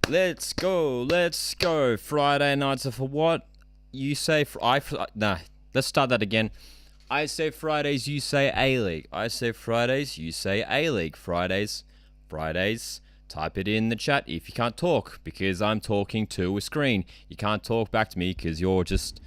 Let's go. Friday nights are for what? You say... let's start that again. I say Fridays, you say A-League. I say Fridays, you say A-League. Fridays. Type it in the chat if you can't talk, because I'm talking to a screen. You can't talk back to me because you're just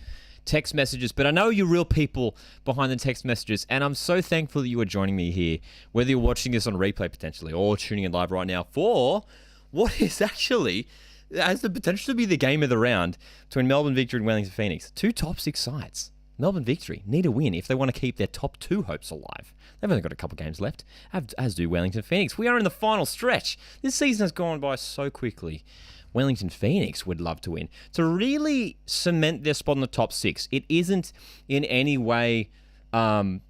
text messages. But I know you're real people behind the text messages, and I'm so thankful that you are joining me here, whether you're watching this on replay potentially or tuning in live right now for what is actually has the potential to be the game of the round between Melbourne Victory and Wellington Phoenix. Two top 6 sides. Melbourne Victory need a win if they want to keep their top 2 hopes alive. They've only got a couple games left, as do Wellington Phoenix. We are in the final stretch. This season has gone by so quickly. Wellington Phoenix would love to win. To really cement their spot in the top 6, it isn't in any way, buckled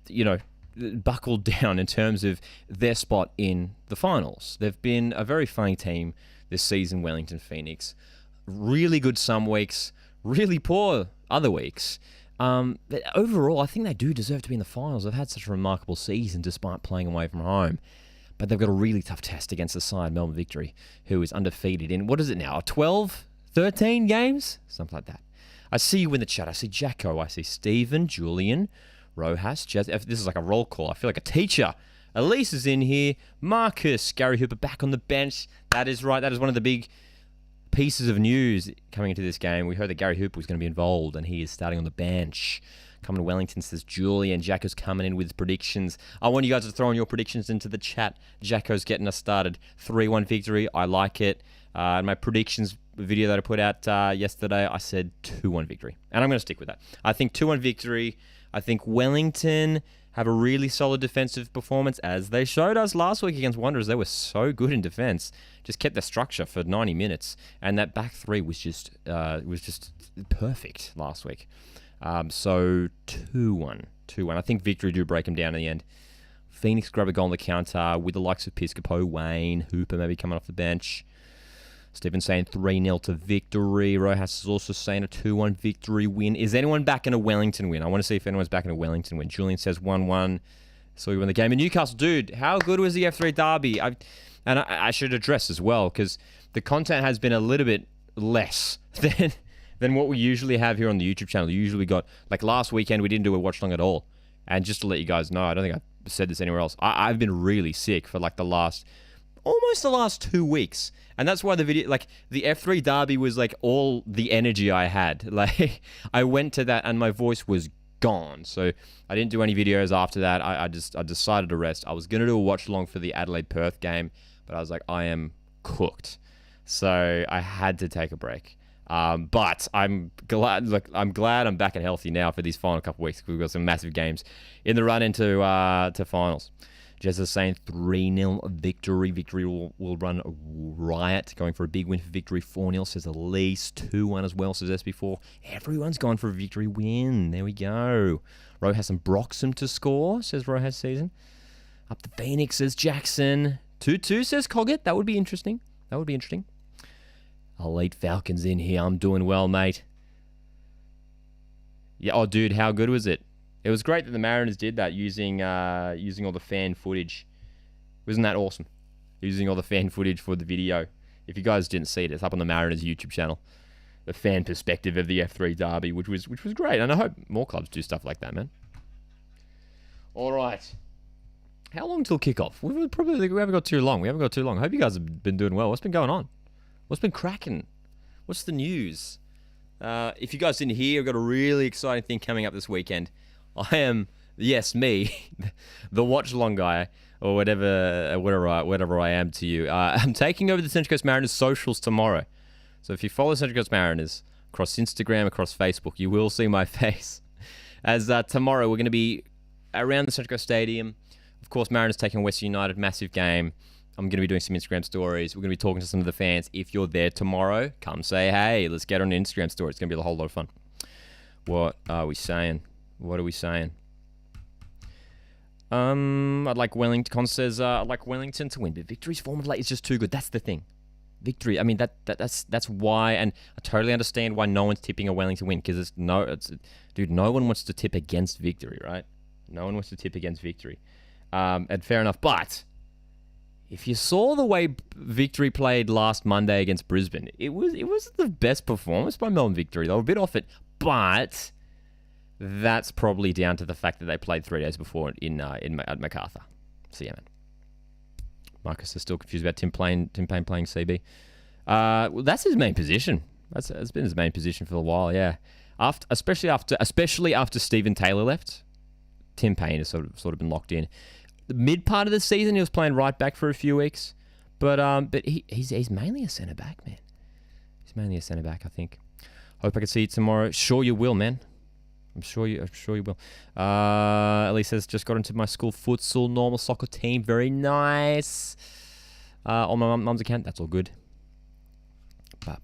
down in terms of their spot in the finals. They've been a very funny team this season, Wellington Phoenix. Really good some weeks, really poor other weeks. But overall, I think they do deserve to be in the finals. They've had such a remarkable season despite playing away from home. But they've got a really tough test against the side, Melbourne Victory, who is undefeated in, what is it now, 12, 13 games? Something like that. I see you in the chat. I see Jacko. I see Stephen, Julian, Rojas. This is like a roll call. I feel like a teacher. Elise is in here. Marcus, Gary Hooper back on the bench. That is right. That is one of the big pieces of news coming into this game. We heard that Gary Hooper was going to be involved, and he is starting on the bench. Coming to Wellington, says Julian. Jacko's coming in with predictions. I want you guys to throw in your predictions into the chat. Jacko's getting us started. 3-1 victory. I like it. In my predictions video that I put out yesterday, I said 2-1 victory. And I'm going to stick with that. I think 2-1 victory. I think Wellington have a really solid defensive performance, as they showed us last week against Wanderers. They were so good in defense. Just kept their structure for 90 minutes. And that back three was just perfect last week. So 2-1. I think Victory do break them down in the end. Phoenix grab a goal on the counter with the likes of Piscopo, Wayne, Hooper maybe coming off the bench. Stephen saying 3-0 to Victory. Rojas is also saying a 2-1 Victory win. Is anyone back in a Wellington win? I want to see if anyone's back in a Wellington win. Julian says 1-1. So we won the game in Newcastle. Dude, how good was the F3 derby? I should address as well, because the content has been a little bit less than what we usually have here on the YouTube channel. Usually we got, like last weekend, we didn't do a watch-along at all. And just to let you guys know, I don't think I've said this anywhere else. I've been really sick for like almost the last 2 weeks. And that's why the video, like the F3 derby was like all the energy I had. Like I went to that and my voice was gone. So I didn't do any videos after that. I decided to rest. I was going to do a watch along for the Adelaide-Perth game, but I was like, I am cooked. So I had to take a break. But I'm glad I'm back and healthy now for these final couple of weeks. We've got some massive games in the run into to finals. Jez is saying 3-0 victory. Victory will run riot, going for a big win for Victory. 4-0 says Elise. 2-1 as well, says SB4. Everyone's gone for a Victory win. There we go. Rojas and Broxham to score, says Rojas Season. Up to Phoenix, says Jackson. 2-2, says Coggett. That would be interesting. Elite Falcons in here. I'm doing well, mate. Yeah, oh, dude, how good was it? It was great that the Mariners did that using all the fan footage. Wasn't that awesome? Using all the fan footage for the video. If you guys didn't see it, it's up on the Mariners YouTube channel. The fan perspective of the F3 derby, which was great. And I hope more clubs do stuff like that, man. All right. How long till kickoff? We haven't got too long. I hope you guys have been doing well. What's been going on? What's been cracking? What's the news? If you guys didn't hear, I've got a really exciting thing coming up this weekend. I am, yes, me, the watch-along guy, or whatever I am to you. I'm taking over the Central Coast Mariners socials tomorrow. So if you follow Central Coast Mariners across Instagram, across Facebook, you will see my face. As tomorrow, we're going to be around the Central Coast Stadium. Of course, Mariners taking Western United, massive game. I'm going to be doing some Instagram stories. We're going to be talking to some of the fans. If you're there tomorrow, come say hey. Let's get on an Instagram story. It's going to be a whole lot of fun. What are we saying? I'd like Wellington. Con says I'd like Wellington to win, but Victory's form of late is just too good. That's the thing. Victory. I mean that's why, and I totally understand why no one's tipping a Wellington win, because dude, no one wants to tip against Victory, right? No one wants to tip against Victory, and fair enough. But if you saw the way Victory played last Monday against Brisbane, it was the best performance by Melbourne Victory. They were a bit off it, but that's probably down to the fact that they played 3 days before at Macarthur. So yeah, man. Marcus is still confused about Tim Payne playing CB. Well, that's his main position. That's been his main position for a while. Yeah, especially after Stephen Taylor left, Tim Payne has sort of been locked in. The mid part of the season, he was playing right back for a few weeks, but he's mainly a centre back, man. He's mainly a centre back, I think. Hope I can see you tomorrow. Sure you will, man. I'm sure you will. Ellie says, just got into my school futsal normal soccer team. Very nice. On my mum's account. That's all good. What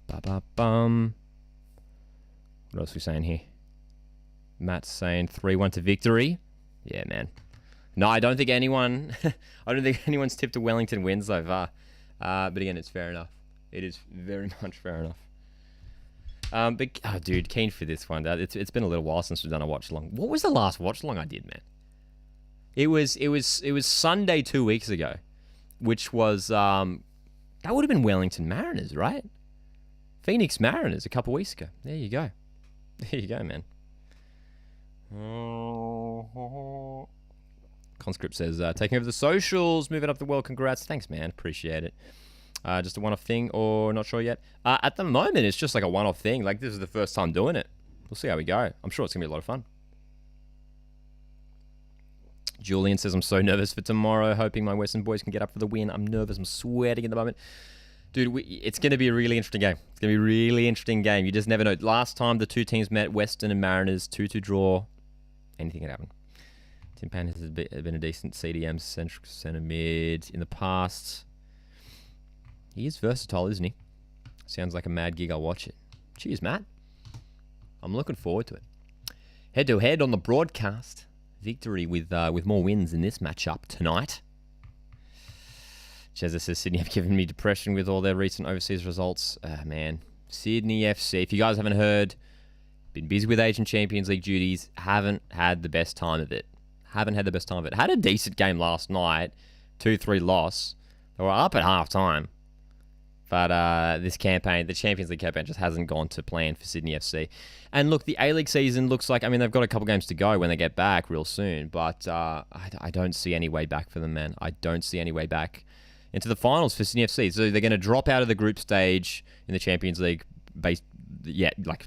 else are we saying here? Matt's saying 3-1 to Victory. Yeah, man. No, I don't think anyone's tipped a Wellington win so far. But again, it's fair enough. It is very much fair enough. But dude, keen for this one. It's been a little while since we've done a watch along. What was the last watch along I did, man? It was Sunday 2 weeks ago, which was that would have been Wellington Mariners, right? Phoenix Mariners a couple weeks ago. There you go. There you go, man. Conscript says, taking over the socials, moving up the world. Congrats. Thanks, man. Appreciate it. Just a one-off thing, or not sure yet? At the moment, it's just like a one-off thing. Like, this is the first time doing it. We'll see how we go. I'm sure it's going to be a lot of fun. Julian says, I'm so nervous for tomorrow, hoping my Western boys can get up for the win. I'm nervous. I'm sweating at the moment. Dude, it's going to be a really interesting game. It's going to be a really interesting game. You just never know. Last time the two teams met, Western and Mariners, 2-2 draw. Anything can happen. Tim Payne has been a decent CDM centre mid in the past. He is versatile, isn't he? Sounds like a mad gig. I'll watch it. Cheers, Matt. I'm looking forward to it. Head-to-head on the broadcast. Victory with more wins in this matchup tonight. Cheza says, Sydney have given me depression with all their recent overseas results. Man, Sydney FC. If you guys haven't heard, been busy with Asian Champions League duties. Haven't had the best time of it. Had a decent game last night. 2-3 loss. They were up at half-time. But this campaign, the Champions League campaign, just hasn't gone to plan for Sydney FC. And look, the A-League season looks like, I mean, they've got a couple games to go when they get back real soon. But I don't see any way back for them, man. I don't see any way back into the finals for Sydney FC. So they're going to drop out of the group stage in the Champions League.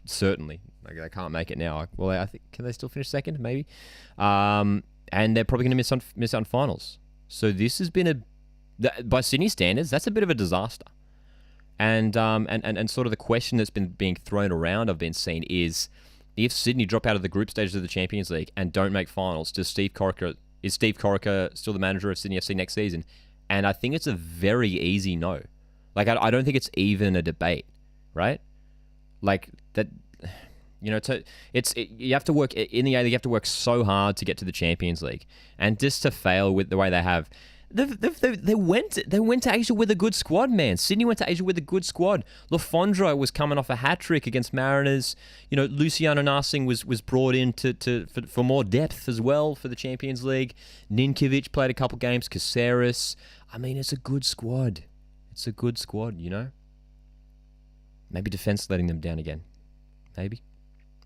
Certainly. Like, they can't make it now. Well, I think, can they still finish second? Maybe. And they're probably going to miss out on finals. So this has been by Sydney standards, that's a bit of a disaster. And sort of the question that's been being thrown around, I've been seeing, is if Sydney drop out of the group stages of the Champions League and don't make finals, is Steve Corica still the manager of Sydney FC next season? And I think it's a very easy no. Like, I don't think it's even a debate, right? Like, that, you know, you have to work in the A-League. You have to work so hard to get to the Champions League, and just to fail with the way they have. They went to Asia with a good squad, man. Sydney went to Asia with a good squad. Lafondra was coming off a hat-trick against Mariners. You know, Luciano Narsing was brought in for more depth as well for the Champions League. Ninkovic played a couple games. Caceres. I mean, it's a good squad. It's a good squad, you know? Maybe defense letting them down again. Maybe.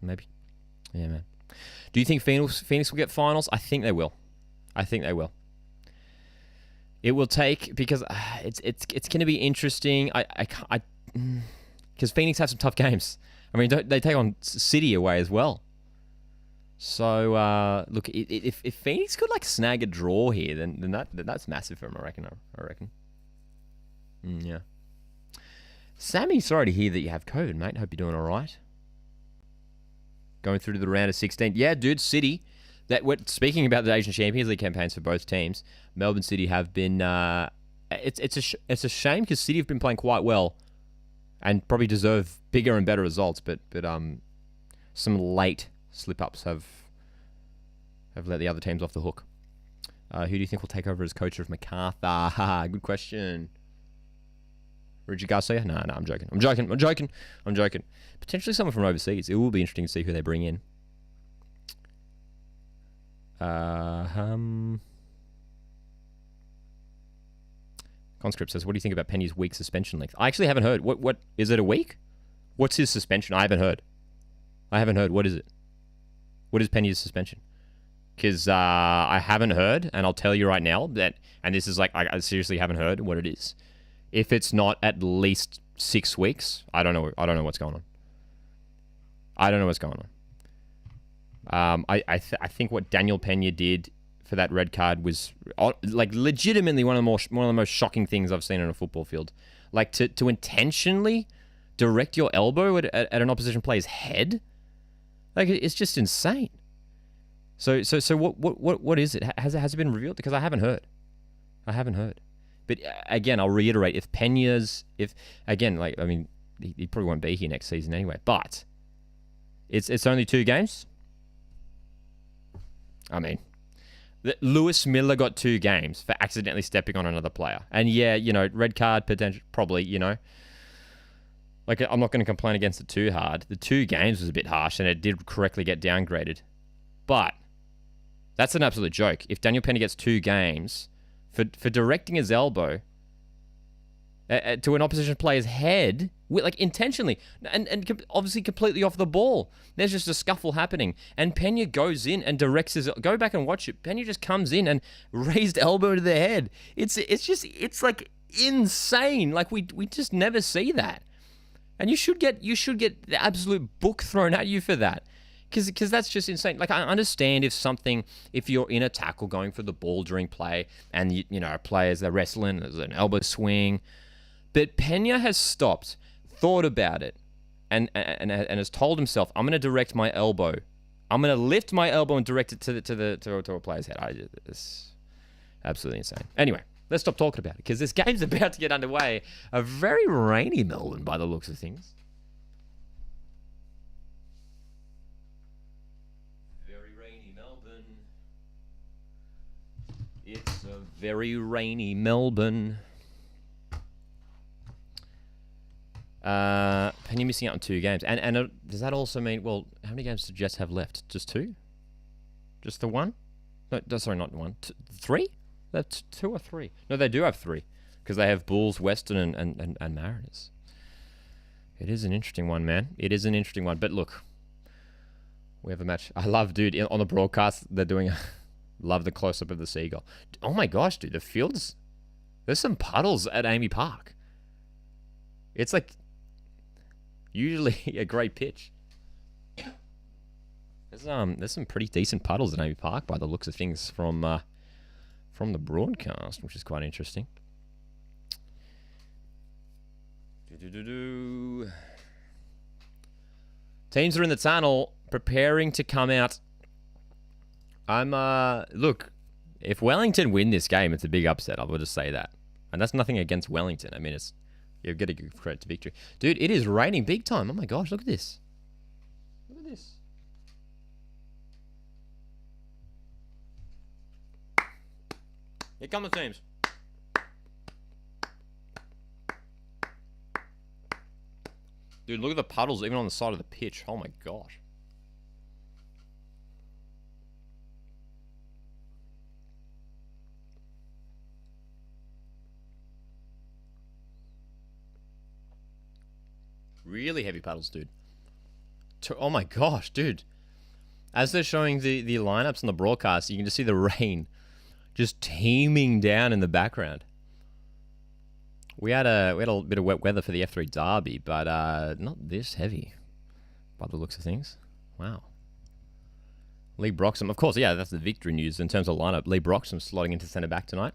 Yeah, man. Do you think Phoenix will get finals? I think they will. It will take, because it's going to be interesting. Because Phoenix have some tough games. I mean, they take on City away as well. So look, if Phoenix could like snag a draw here, then that's massive for them. I reckon. Yeah. Sammy, sorry to hear that you have COVID, mate. Hope you're doing all right. Going through to the round of 16. Yeah, dude, City. Speaking about the Asian Champions League campaigns for both teams, Melbourne City have been. It's a shame because City have been playing quite well, and probably deserve bigger and better results. But some late slip-ups have let the other teams off the hook. Who do you think will take over as coach of Macarthur? Good question. Richard Garcia? No, I'm joking. Potentially someone from overseas. It will be interesting to see who they bring in. Conscript says, what do you think about Penny's week suspension length? I actually haven't heard. What is it, a week? What's his suspension? I haven't heard. What is it? What is Penny's suspension? Because I haven't heard, and I'll tell you right now that, and this is like, I seriously haven't heard what it is. If it's not at least 6 weeks, I don't know what's going on. I think what Daniel Pena did for that red card was like legitimately one of the most shocking things I've seen on a football field. Like to intentionally direct your elbow at an opposition player's head, like it's just insane. So what is it? Has it been revealed? Because I haven't heard. But again, I'll reiterate: if like, I mean, he probably won't be here next season anyway. But it's only 2 games. I mean, Lewis Miller got 2 games for accidentally stepping on another player. And yeah, red card potential, probably, Like, I'm not going to complain against it too hard. The 2 games was a bit harsh, and it did correctly get downgraded. But that's an absolute joke. If Daniel Pena gets 2 games for directing his elbow to an opposition player's head, like intentionally, and obviously completely off the ball. There's just a scuffle happening, and Pena goes in and directs his. Go back and watch it. Pena just comes in and raised elbow to the head. It's like insane. Like we just never see that, and you should get the absolute book thrown at you for that. Because that's just insane. Like, I understand if you're in a tackle going for the ball during play, and players are wrestling, there's an elbow swing. But Pena has stopped, thought about it, and has told himself, I'm going to direct my elbow. I'm going to lift my elbow and direct it to a player's head. It's absolutely insane. Anyway, let's stop talking about it, because this game's about to get underway. A very rainy Melbourne by the looks of things. Very rainy Melbourne. It's a very rainy Melbourne. Penny missing out on 2 games. And does that also mean, well, how many games do Jets have left? Just 2? Just the 1? No, sorry, not 1. 3? That's 2 or 3? No, they do have 3. Because they have Bulls, Western, and Mariners. It is an interesting one, man. It is an interesting one. But look, we have a match. I love, dude, on the broadcast, they're doing love the close-up of the seagull. Oh my gosh, dude, the field's... There's some puddles at Amy Park. It's like... usually a great pitch. There's some pretty decent puddles at Amy Park by the looks of things from the broadcast, which is quite interesting. Teams are in the tunnel preparing to come out. Look, if Wellington win this game, it's a big upset. I will just say that, and that's nothing against Wellington. I mean, you've got to give credit to Victory. Dude, it is raining big time. Oh my gosh, look at this. Look at this. Here come the teams. Dude, look at the puddles even on the side of the pitch. Oh my gosh. Really heavy puddles, dude. Oh my gosh, dude. As they're showing the lineups on the broadcast, you can just see the rain just teeming down in the background. We had a bit of wet weather for the F3 Derby, but not this heavy by the looks of things. Wow. Lee Broxham, of course, yeah, that's the Victory news in terms of lineup. Lee Broxham slotting into centre back tonight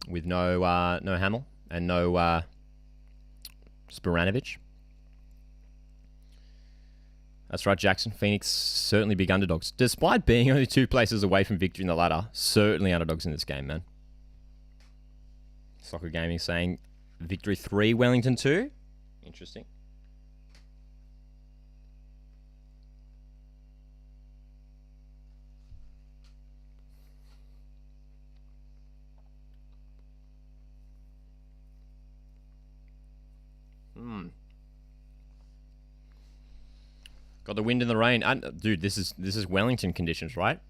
with no Hamill and no Sporanovic. That's right, Jackson. Phoenix certainly big underdogs. Despite being only 2 places away from victory in the ladder, certainly underdogs in this game, man. Soccer Gaming saying Victory 3, Wellington 2. Interesting. Got the wind and the rain. Dude, this is Wellington conditions, right?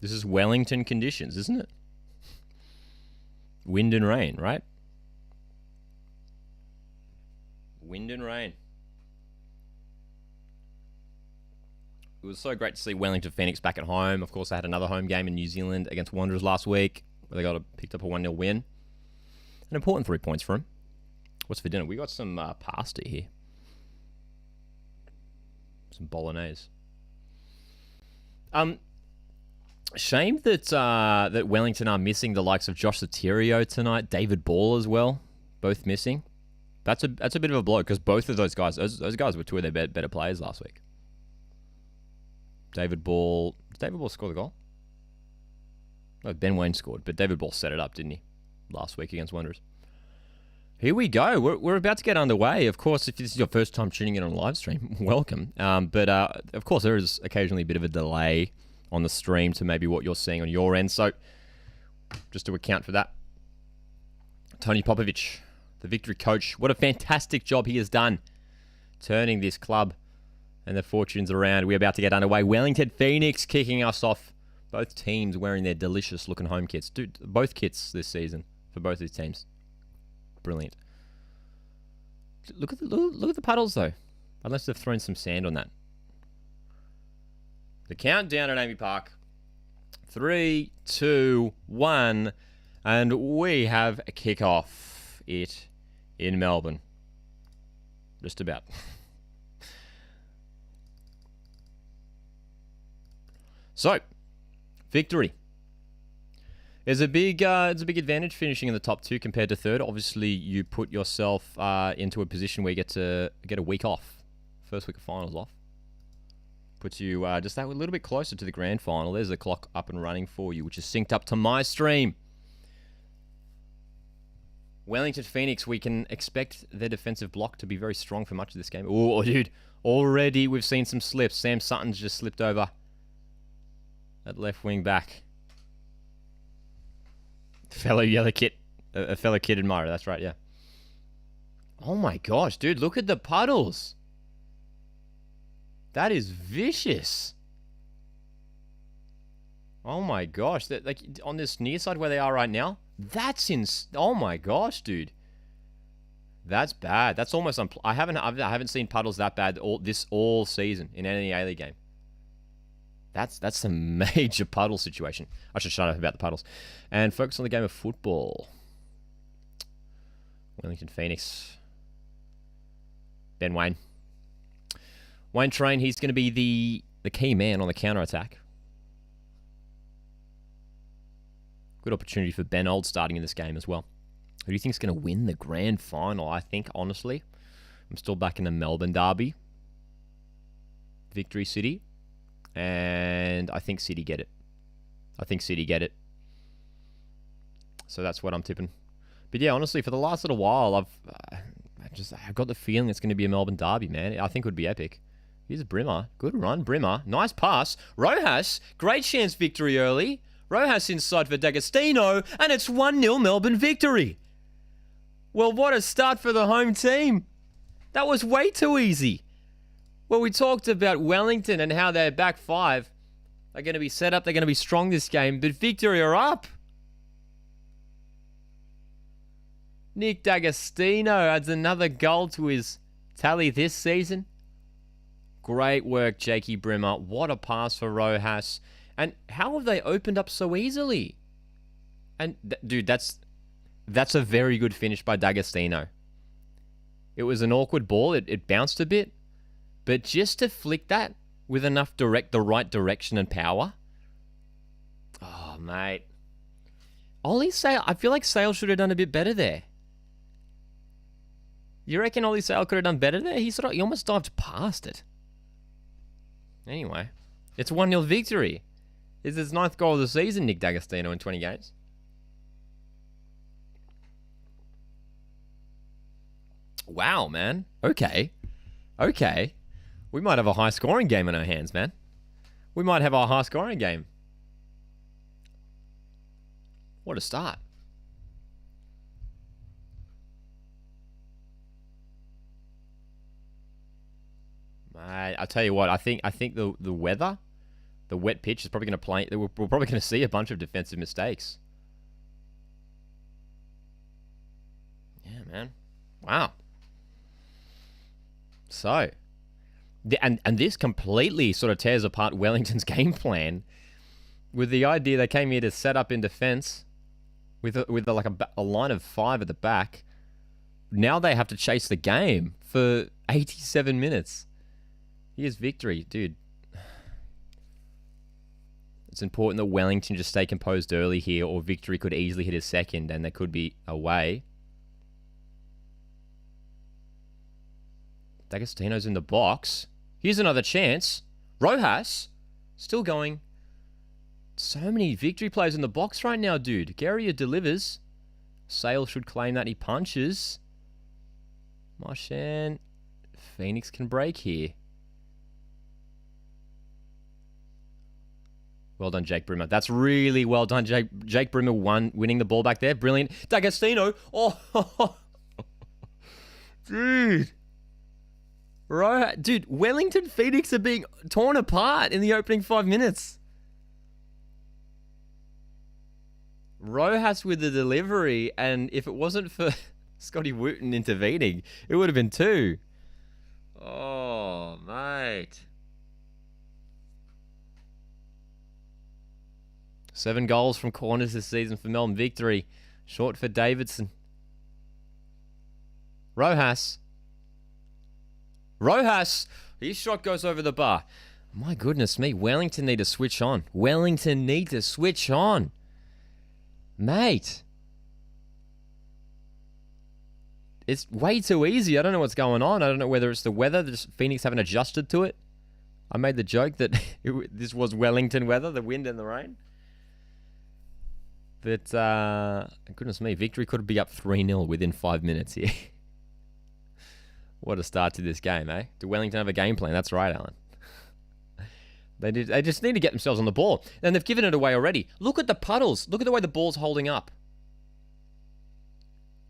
This is Wellington conditions, isn't it? Wind and rain, right? Wind and rain. It was so great to see Wellington Phoenix back at home. Of course, they had another home game in New Zealand against Wanderers last week, where they picked up a 1-0 win. An important 3 points for them. What's for dinner? We got some pasta here. Some bolognese. Shame that that Wellington are missing the likes of Josh Sotirio tonight, David Ball as well, both missing. That's a bit of a blow because both of those guys, those guys were two of their better players last week. Did David Ball score the goal? No, Ben Waine scored, but David Ball set it up, didn't he? Last week against Wanderers. Here we go. We're about to get underway. Of course, if this is your first time tuning in on live stream, welcome. But of course, there is occasionally a bit of a delay on the stream to maybe what you're seeing on your end. So just to account for that, Tony Popovic, the Victory coach, what a fantastic job he has done turning this club and their fortunes around. We're about to get underway. Wellington Phoenix kicking us off. Both teams wearing their delicious looking home kits. Dude, both kits this season for both these teams. Brilliant. Look at the puddles though. Unless they've thrown some sand on that. The countdown at Amy Park. 3, 2, 1, and we have a kick-off it in Melbourne. Just about. So, Victory. It's a big advantage finishing in the top 2 compared to third. Obviously, you put yourself into a position where you get a week off. First week of finals off. Puts you just that little bit closer to the grand final. There's the clock up and running for you, which is synced up to my stream. Wellington Phoenix, we can expect their defensive block to be very strong for much of this game. Oh, dude. Already we've seen some slips. Sam Sutton's just slipped over at left wing back. Fellow yellow kit. A fellow kid admirer. That's right, yeah. Oh my gosh, dude. Look at the puddles. That is vicious. Oh my gosh. That, like, on this near side where they are right now, that's oh my gosh, dude. That's bad. That's almost I haven't seen puddles that bad all season in any A-League game. That's a major puddle situation. I should shut up about the puddles and focus on the game of football. Wellington Phoenix. Ben Waine. Wayne Train, he's going to be the key man on the counter-attack. Good opportunity for Ben Old starting in this game as well. Who do you think is going to win the grand final? I think, honestly, I'm still back in the Melbourne derby. Victory City. And I think City get it. So that's what I'm tipping. But yeah, honestly, for the last little while, I've got the feeling it's going to be a Melbourne derby, man. I think it would be epic. Here's Brimmer. Good run, Brimmer. Nice pass. Rojas. Great chance victory early. Rojas inside for D'Agostino. And it's 1-0 Melbourne Victory. Well, what a start for the home team. That was way too easy. Well, we talked about Wellington and how their back five are going to be set up. They're going to be strong this game. But Victory are up. Nick D'Agostino adds another goal to his tally this season. Great work, Jakey Brimmer. What a pass for Rojas. And how have they opened up so easily? And, dude, that's a very good finish by D'Agostino. It was an awkward ball. It bounced a bit. But just to flick that with enough the right direction and power. Oh, mate. Ollie Sale, I feel like Sale should have done a bit better there. You reckon Ollie Sale could have done better there? He almost dived past it. Anyway, it's 1-0 victory. It's his 9th goal of the season, Nick D'Agostino, in 20 games. Wow, man. Okay. We might have a high-scoring game on our hands, man. We might have a high-scoring game. What a start. Mate, I tell you what, I think the weather, the wet pitch is probably going to play. We're probably going to see a bunch of defensive mistakes. man. Wow. So, and this completely sort of tears apart Wellington's game plan with the idea they came here to set up in defence with a line of 5 at the back. Now they have to chase the game for 87 minutes. Here's Victory, dude. It's important that Wellington just stay composed early here, or Victory could easily hit a second and they could be away. D'Agostino's in the box. Here's another chance. Rojas still going. So many Victory players in the box right now, dude. Guerrier delivers. Sale should claim that he punches. Marchand. Phoenix can break here. Well done, Jake Brimmer. That's really well done, Jake Brimmer winning the ball back there. Brilliant. D'Agostino. Oh, dude. Right, dude, Wellington Phoenix are being torn apart in the opening 5 minutes. Rojas with the delivery, and if it wasn't for Scotty Wooten intervening, it would have been 2. Oh, mate. 7 goals from corners this season for Melbourne Victory. Short for Davidson. Rojas. His shot goes over the bar. My goodness me, Wellington need to switch on. Mate. It's way too easy. I don't know what's going on. I don't know whether it's the weather. Phoenix haven't adjusted to it. I made the joke that this was Wellington weather, the wind and the rain. But, goodness me, Victory could be up 3-0 within 5 minutes here. What a start to this game, eh? Do Wellington have a game plan? That's right, Alan. They just need to get themselves on the ball. And they've given it away already. Look at the puddles. Look at the way the ball's holding up.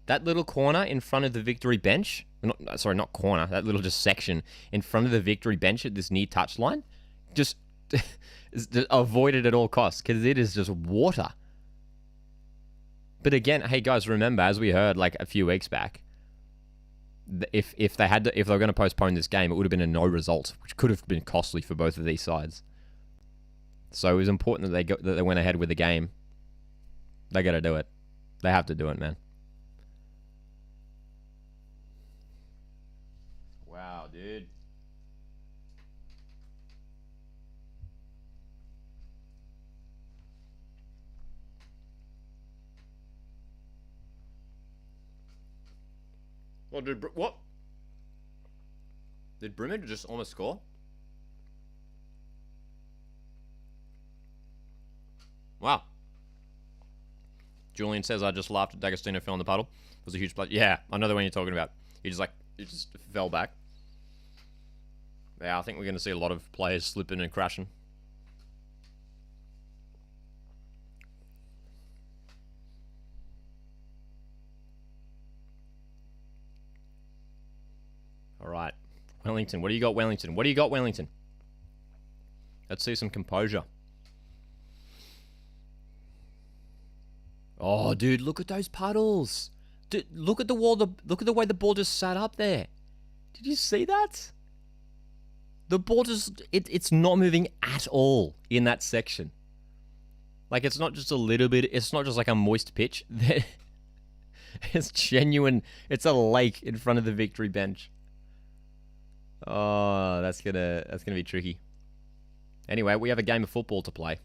That little corner in front of the Victory bench. Not corner. That little just section in front of the Victory bench at this near touchline. Just avoid it at all costs because it is just water. But again, hey guys, remember, as we heard like a few weeks back, if they were going to postpone this game, it would have been a no result, which could have been costly for both of these sides. So it was important that they went ahead with the game. They got to do it. They have to do it, man. Wow, dude. Well, what? Did Brimmer just almost score? Wow. Julian says, I just laughed at D'Agostino fell in the puddle. It was a huge play. Yeah, I know the one you're talking about. He just fell back. Yeah, I think we're going to see a lot of players slipping and crashing. All right. Wellington. What do you got, Wellington? Let's see some composure. Oh, dude, look at those puddles. Dude, look at the wall. Look at the way the ball just sat up there. Did you see that? The ball just... It's not moving at all in that section. Like, it's not just a little bit... It's not just like a moist pitch. It's genuine. It's a lake in front of the Victory bench. Oh, that's gonna be tricky. Anyway, we have a game of football to play.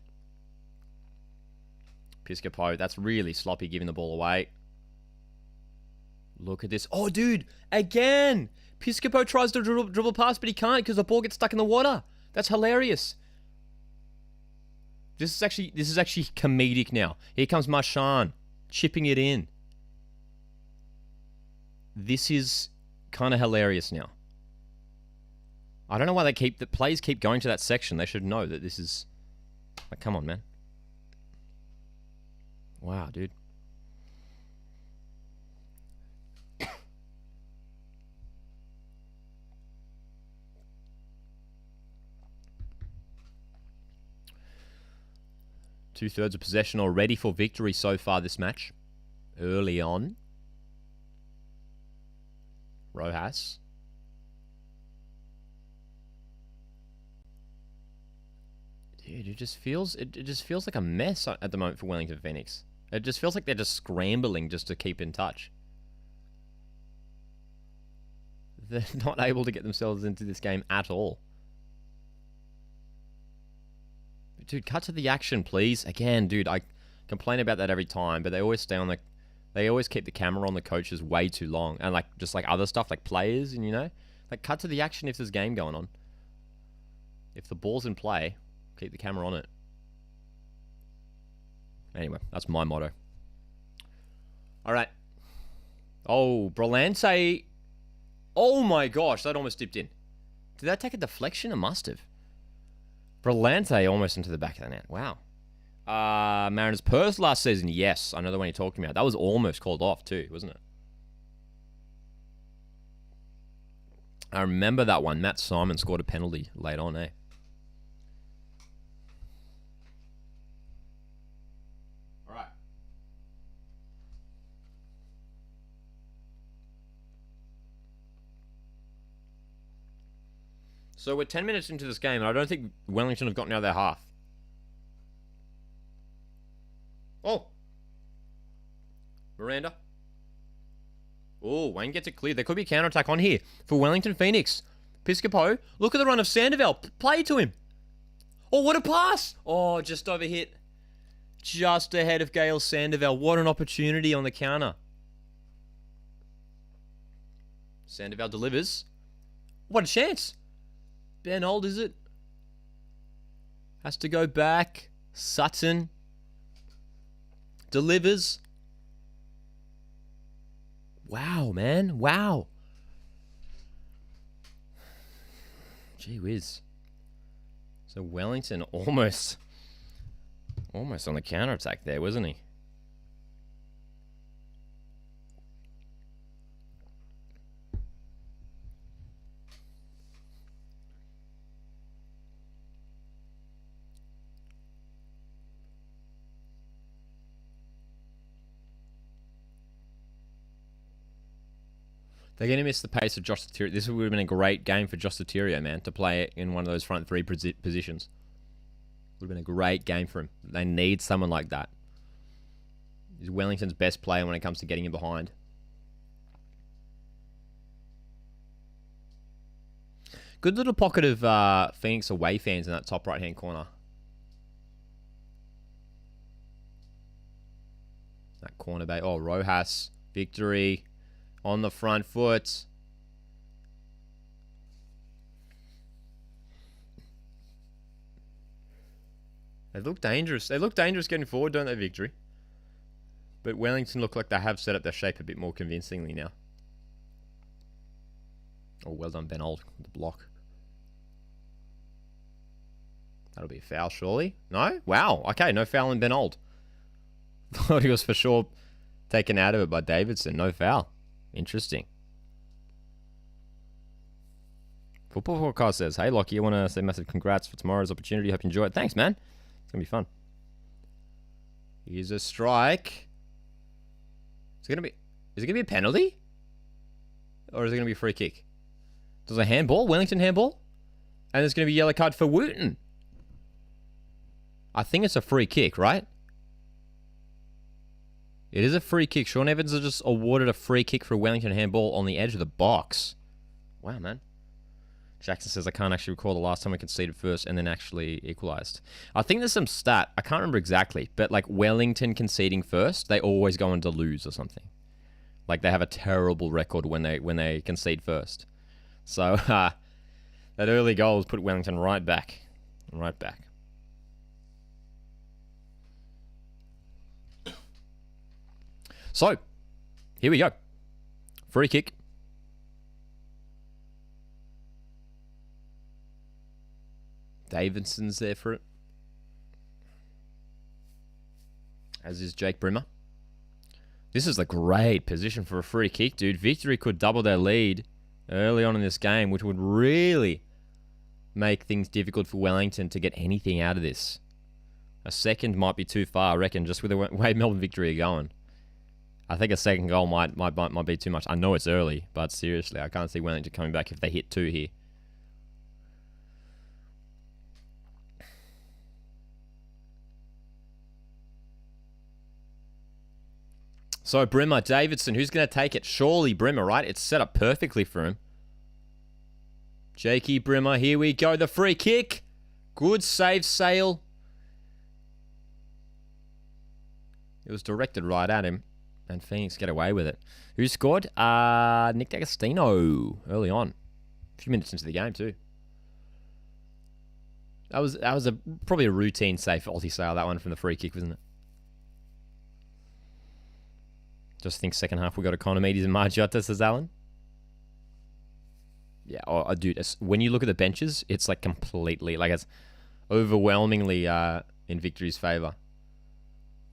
Piscopo, that's really sloppy giving the ball away. Look at this. Oh, dude, again! Piscopo tries to dribble past, but he can't because the ball gets stuck in the water. That's hilarious. This is actually comedic now. Here comes Marchand, chipping it in. This is kind of hilarious now. I don't know why the players keep going to that section. They should know that this is... Like, come on, man. Wow, dude. Two-thirds of possession already for Victory so far this match. Early on. Rojas. Dude, it just feels like a mess at the moment for Wellington Phoenix. It just feels like they're just scrambling just to keep in touch. They're not able to get themselves into this game at all. Dude, cut to the action, please. Again, dude, I complain about that every time, but they always stay on the... They always keep the camera on the coaches way too long. And, like, just like other stuff, like players, and, you know? Like, cut to the action if there's a game going on. If the ball's in play, keep the camera on it. Anyway, that's my motto. All right. Oh, Brillante. Oh, my gosh. That almost dipped in. Did that take a deflection? It must have. Brillante almost into the back of the net. Wow. Mariners Perth last season. Yes, I know the one you're talking about. That was almost called off too, wasn't it? I remember that one. Matt Simon scored a penalty late on, eh? All right. So we're 10 minutes into this game, and I don't think Wellington have gotten out of their half. Oh. Miranda. Oh, Wayne gets it clear. There could be a counter-attack on here for Wellington Phoenix. Piscopo, look at the run of Sandoval. Play to him. Oh, what a pass. Oh, just overhit. Just ahead of Gale Sandoval. What an opportunity on the counter. Sandoval delivers. What a chance. Ben Old, is it? Has to go back. Sutton. Delivers. Wow, man. Wow. Gee whiz. So Wellington almost on the counter-attack there, wasn't he? They're going to miss the pace of Josh Sotirio. This would have been a great game for Josh Sotirio, man, to play in one of those front three positions. Would have been a great game for him. They need someone like that. He's Wellington's best player when it comes to getting him behind. Good little pocket of Phoenix away fans in that top right-hand corner. That corner bay. Oh, Rojas. Victory. On the front foot. They look dangerous. They look dangerous getting forward, don't they, Victory? But Wellington look like they have set up their shape a bit more convincingly now. Oh, well done, Ben Old, with the block. That'll be a foul, surely. No? Wow. Okay, no foul in Ben Old. Thought he was for sure taken out of it by Davidson. No foul. Interesting. Football Forecast says, hey, Lockie, I want to say massive congrats for tomorrow's opportunity. Hope you enjoy it. Thanks, man. It's going to be fun. Here's a strike. Is it going to be a penalty? Or is it going to be a free kick? There's a handball, Wellington handball. And there's going to be a yellow card for Wooten. I think it's a free kick, right? It is a free kick. Sean Evans has just awarded a free kick for a Wellington handball on the edge of the box. Wow, man. Jackson says, I can't actually recall the last time we conceded first and then actually equalised. I think there's some stat. I can't remember exactly. But like Wellington conceding first, they always go on to lose or something. Like they have a terrible record when they concede first. So that early goal has put Wellington right back. Right back. So, here we go. Free kick. Davidson's there for it. As is Jake Brimmer. This is a great position for a free kick, dude. Victory could double their lead early on in this game, which would really make things difficult for Wellington to get anything out of this. A second might be too far, I reckon, just with the way Melbourne Victory are going. I think a second goal might be too much. I know it's early, but seriously, I can't see Wellington coming back if they hit 2 here. So Brimmer, Davidson, who's going to take it? Surely Brimmer, right? It's set up perfectly for him. Jakey Brimmer, here we go. The free kick. Good save, Sale. It was directed right at him, and Phoenix get away with it. Who scored? Nick D'Agostino early on. A few minutes into the game, too. That was probably a routine save for Aussie Sale, that one from the free kick, wasn't it? Just think second half we got Economides and Margiotta, says Alan. Yeah, dude, when you look at the benches, it's like completely, like it's overwhelmingly in Victory's favour.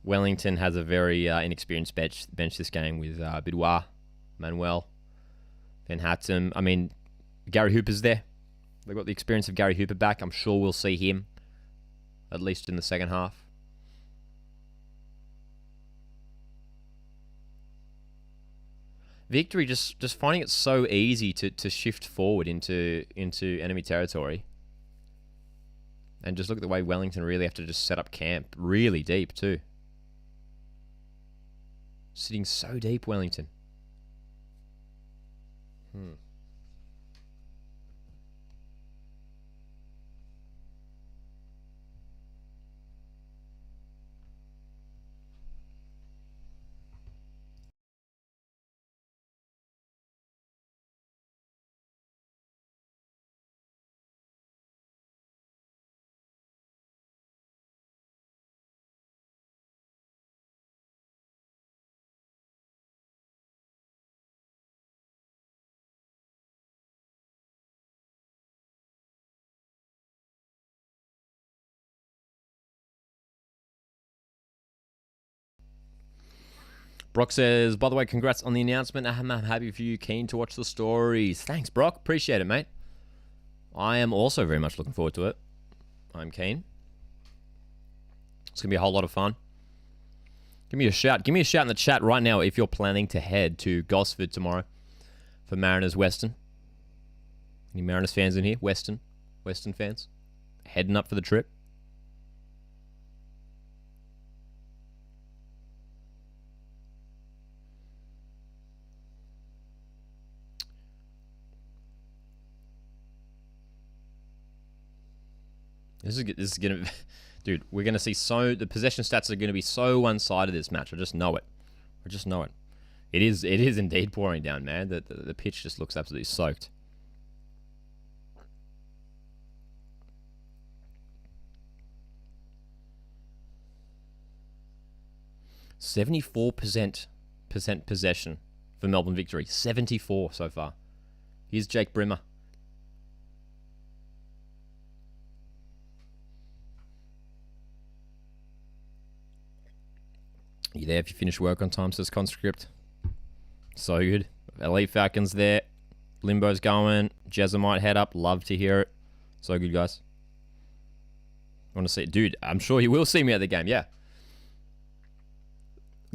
Wellington has a very inexperienced bench this game with Bidouar, Manuel, Van Hattem. I mean, Gary Hooper's there. They've got the experience of Gary Hooper back. I'm sure we'll see him, at least in the second half. Victory just finding it so easy to shift forward into enemy territory. And just look at the way Wellington really have to just set up camp really deep too. Sitting so deep, Wellington. Brock says, by the way, congrats on the announcement. I'm happy for you. Keen to watch the stories. Thanks, Brock. Appreciate it, mate. I am also very much looking forward to it. I'm keen. It's going to be a whole lot of fun. Give me a shout. Give me a shout in the chat right now if you're planning to head to Gosford tomorrow for Mariners Western. Any Mariners fans in here? Western fans? Heading up for the trip? This is gonna, dude. We're gonna see the possession stats are gonna be so one-sided this match. I just know it. It is indeed pouring down, man. The pitch just looks absolutely soaked. %74% possession for Melbourne Victory. 74 so far. Here's Jake Brimmer. You there if you finish work on time, says Conscript. So good. Elite Falcons there. Limbo's going. Jezza might head up. Love to hear it. So good, guys. Want to see it? Dude, I'm sure you will see me at the game. Yeah.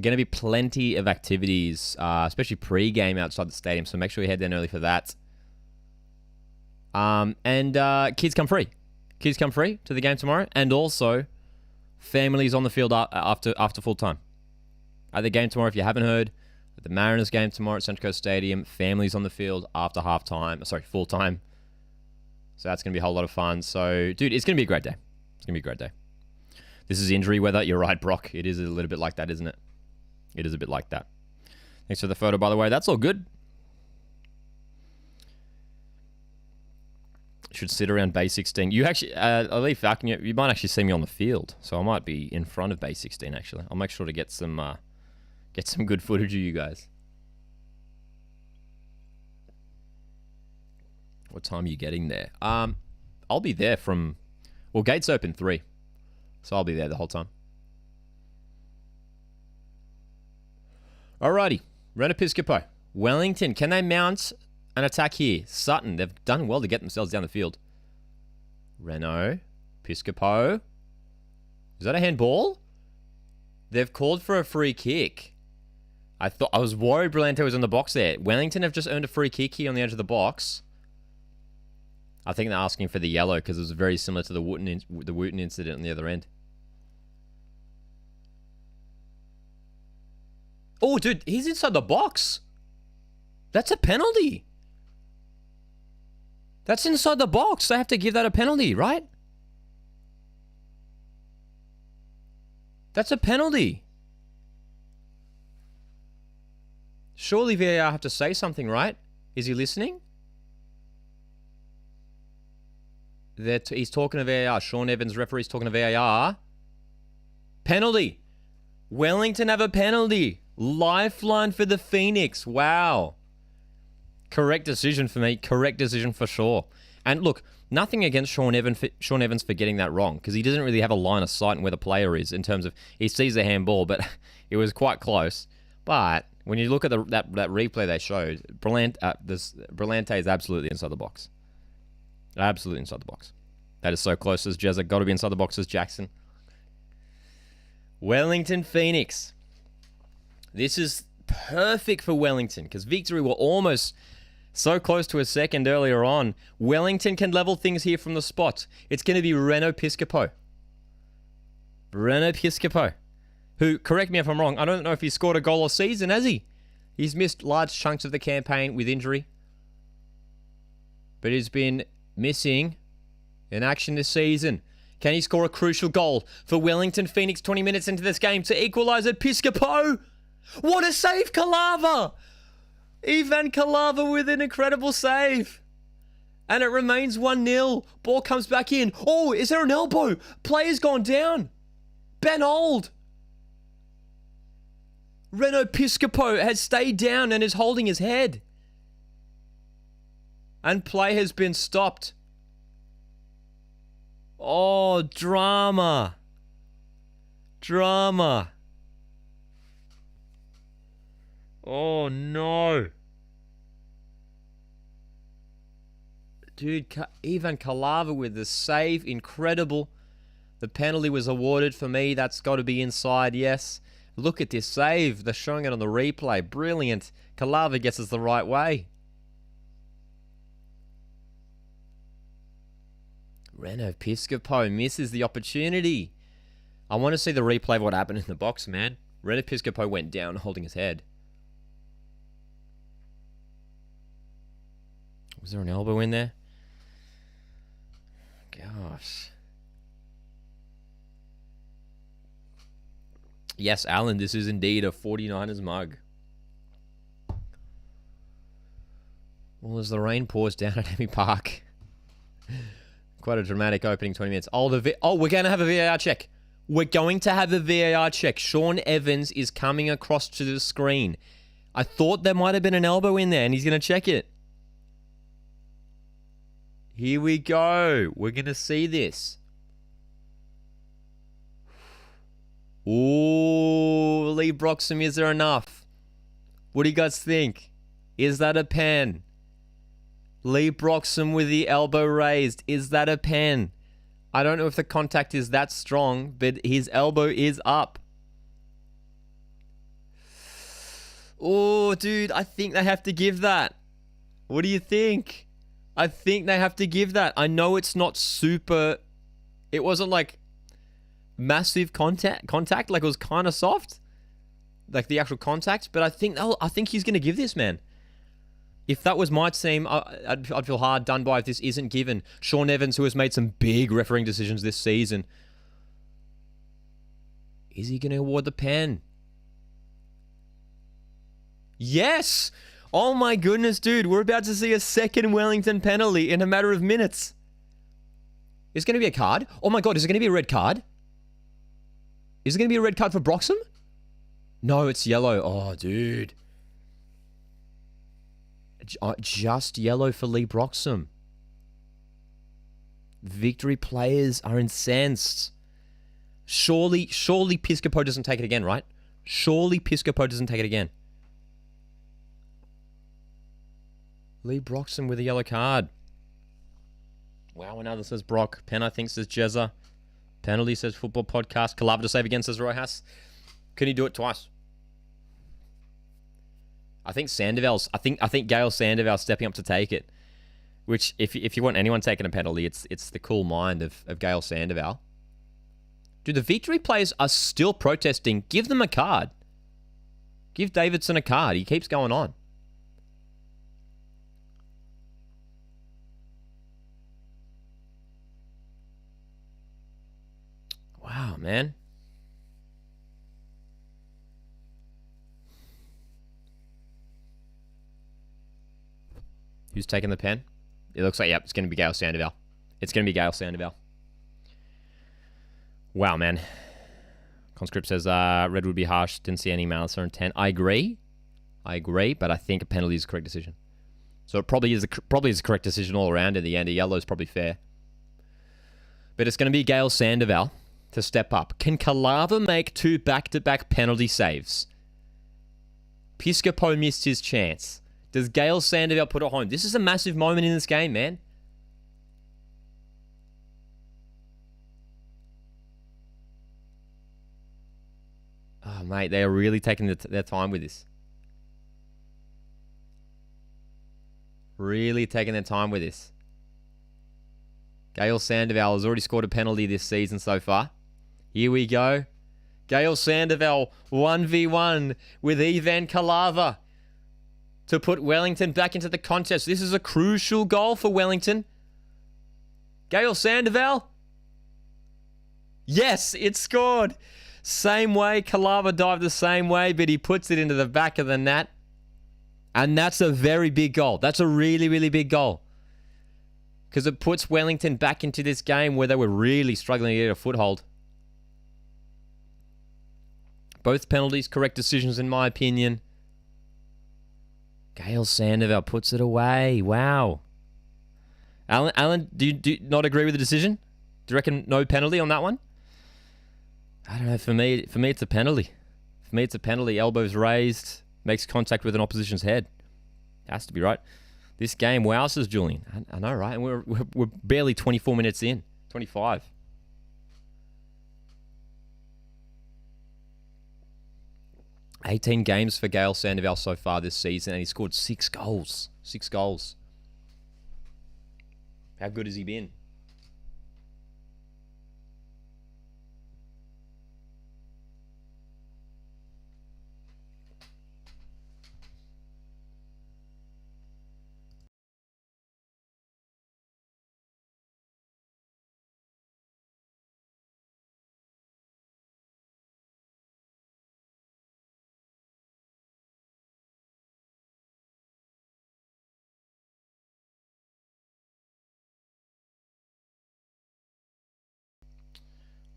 Going to be plenty of activities, especially pre-game outside the stadium. So make sure you head down early for that. And kids come free. Kids come free to the game tomorrow. And also, families on the field after full time. At the game tomorrow, if you haven't heard, at the Mariners game tomorrow at Central Coast Stadium, families on the field after halftime. Sorry, full time. So that's going to be a whole lot of fun. So, dude, it's going to be a great day. It's going to be a great day. This is injury weather. You're right, Brock. It is a little bit like that, isn't it? It is a bit like that. Thanks for the photo, by the way. That's all good. Should sit around Bay 16. You actually, Elite Falcon, you might actually see me on the field. So I might be in front of Bay 16, actually. I'll make sure to get some good footage of you guys. What time are you getting there? I'll be there from... Well, gates open 3. So I'll be there the whole time. Alrighty. Ren Episcopo. Wellington. Can they mount an attack here? Sutton. They've done well to get themselves down the field. Reno. Episcopo. Is that a handball? They've called for a free kick. I was worried Brillante was in the box there. Wellington have just earned a free kick here on the edge of the box. I think they're asking for the yellow because it was very similar to the Wooten incident on the other end. Oh, dude, he's inside the box. That's a penalty. That's inside the box. They have to give that a penalty, right? That's a penalty. Surely VAR have to say something, right? Is he listening? He's talking to VAR. Sean Evans, referee's talking to VAR. Penalty. Wellington have a penalty. Lifeline for the Phoenix. Wow. Correct decision for me. Correct decision for sure. And look, nothing against Sean Evans for getting that wrong, because he doesn't really have a line of sight on where the player is in terms of he sees the handball, but it was quite close. But when you look at that replay they showed, Brillante is absolutely inside the box. Absolutely inside the box. That is so close as Jezza. Got to be inside the box as Jackson. Wellington Phoenix. This is perfect for Wellington because Victory were almost so close to a second earlier on. Wellington can level things here from the spot. It's going to be Reno Piscopo. Who, correct me if I'm wrong, I don't know if he's scored a goal all season, has he? He's missed large chunks of the campaign with injury. But he's been missing in action this season. Can he score a crucial goal for Wellington Phoenix 20 minutes into this game to equalise at Piscopo? What a save, Kalava! Ivan Kalava with an incredible save. And it remains 1-0. Ball comes back in. Oh, is there an elbow? Player's gone down. Ben Old. Reno Piscopo has stayed down and is holding his head. And play has been stopped. Oh, drama. Drama. Oh, no. Dude, Ivan Kalava with the save. Incredible. The penalty was awarded for me. That's got to be inside, yes. Look at this save. They're showing it on the replay. Brilliant. Kalava gets us the right way. Reno Piscopo misses the opportunity. I want to see the replay of what happened in the box, man. Reno Piscopo went down holding his head. Was there an elbow in there? Gosh. Yes, Alan, this is indeed a 49ers mug. Well, as the rain pours down at Emmy Park. Quite a dramatic opening 20 minutes. Oh, we're going to have a VAR check. We're going to have a VAR check. Sean Evans is coming across to the screen. I thought there might have been an elbow in there, and he's going to check it. Here we go. We're going to see this. Ooh, Lee Broxham, is there enough? What do you guys think? Is that a pen? Lee Broxham with the elbow raised. Is that a pen? I don't know if the contact is that strong, but his elbow is up. Oh, dude, I think they have to give that. What do you think? I think they have to give that. I know it's not super... It wasn't like massive contact. Like it was kind of soft. Like the actual contact. But I think he's going to give this, man. If that was my team, I'd feel hard done by if this isn't given. Sean Evans, who has made some big refereeing decisions this season. Is he going to award the pen? Yes! Oh my goodness, dude. We're about to see a second Wellington penalty in a matter of minutes. Is it going to be a card? Oh my God, is it going to be a red card? Is it going to be a red card for Broxham? No, it's yellow. Oh, dude. Just yellow for Lee Broxham. Victory players are incensed. Surely Piscopo doesn't take it again, right? Surely Piscopo doesn't take it again. Lee Broxham with a yellow card. Wow, another says Brock. Pen, I think, says Jezza. Penalty says Football Podcast. Kalava to save again, says Rojas. Can he do it twice? I think Sandoval's. I think Gail Sandoval stepping up to take it. Which, if you want anyone taking a penalty, it's the cool mind of Gail Sandoval. Dude, the Victory players are still protesting. Give them a card. Give Davidson a card. He keeps going on. Wow, man. Who's taking the pen? It looks like, yep, it's going to be Gail Sandoval. It's going to be Gail Sandoval. Wow, man. Conscript says red would be harsh. Didn't see any malice or intent. I agree, but I think a penalty is the correct decision. So it probably is the correct decision all around in the end. A yellow is probably fair. But it's going to be Gail Sandoval to step up. Can Calava make 2 back-to-back penalty saves? Piscopo missed his chance. Does Gail Sandoval put it home? This is a massive moment in this game, man. Oh, mate, they are really taking their time with this. Really taking their time with this. Gail Sandoval has already scored a penalty this season so far. Here we go. Gail Sandoval 1v1 with Ivan Calava to put Wellington back into the contest. This is a crucial goal for Wellington. Gail Sandoval. Yes, it scored. Same way. Calava dived the same way, but he puts it into the back of the net. And that's a very big goal. That's a really, really big goal. Because it puts Wellington back into this game where they were really struggling to get a foothold. Both penalties, correct decisions in my opinion. Gail Sandoval puts it away. Wow. Alan, do you not agree with the decision? Do you reckon no penalty on that one? I don't know. For me, it's a penalty. For me, it's a penalty. Elbows raised, makes contact with an opposition's head. Has to be right. This game, wow, says Julian. I know, right? And we're barely 24 minutes in. 25. "18 games for Gail Sandoval so far this season, and he scored 6 goals. 6 goals. How good has he been?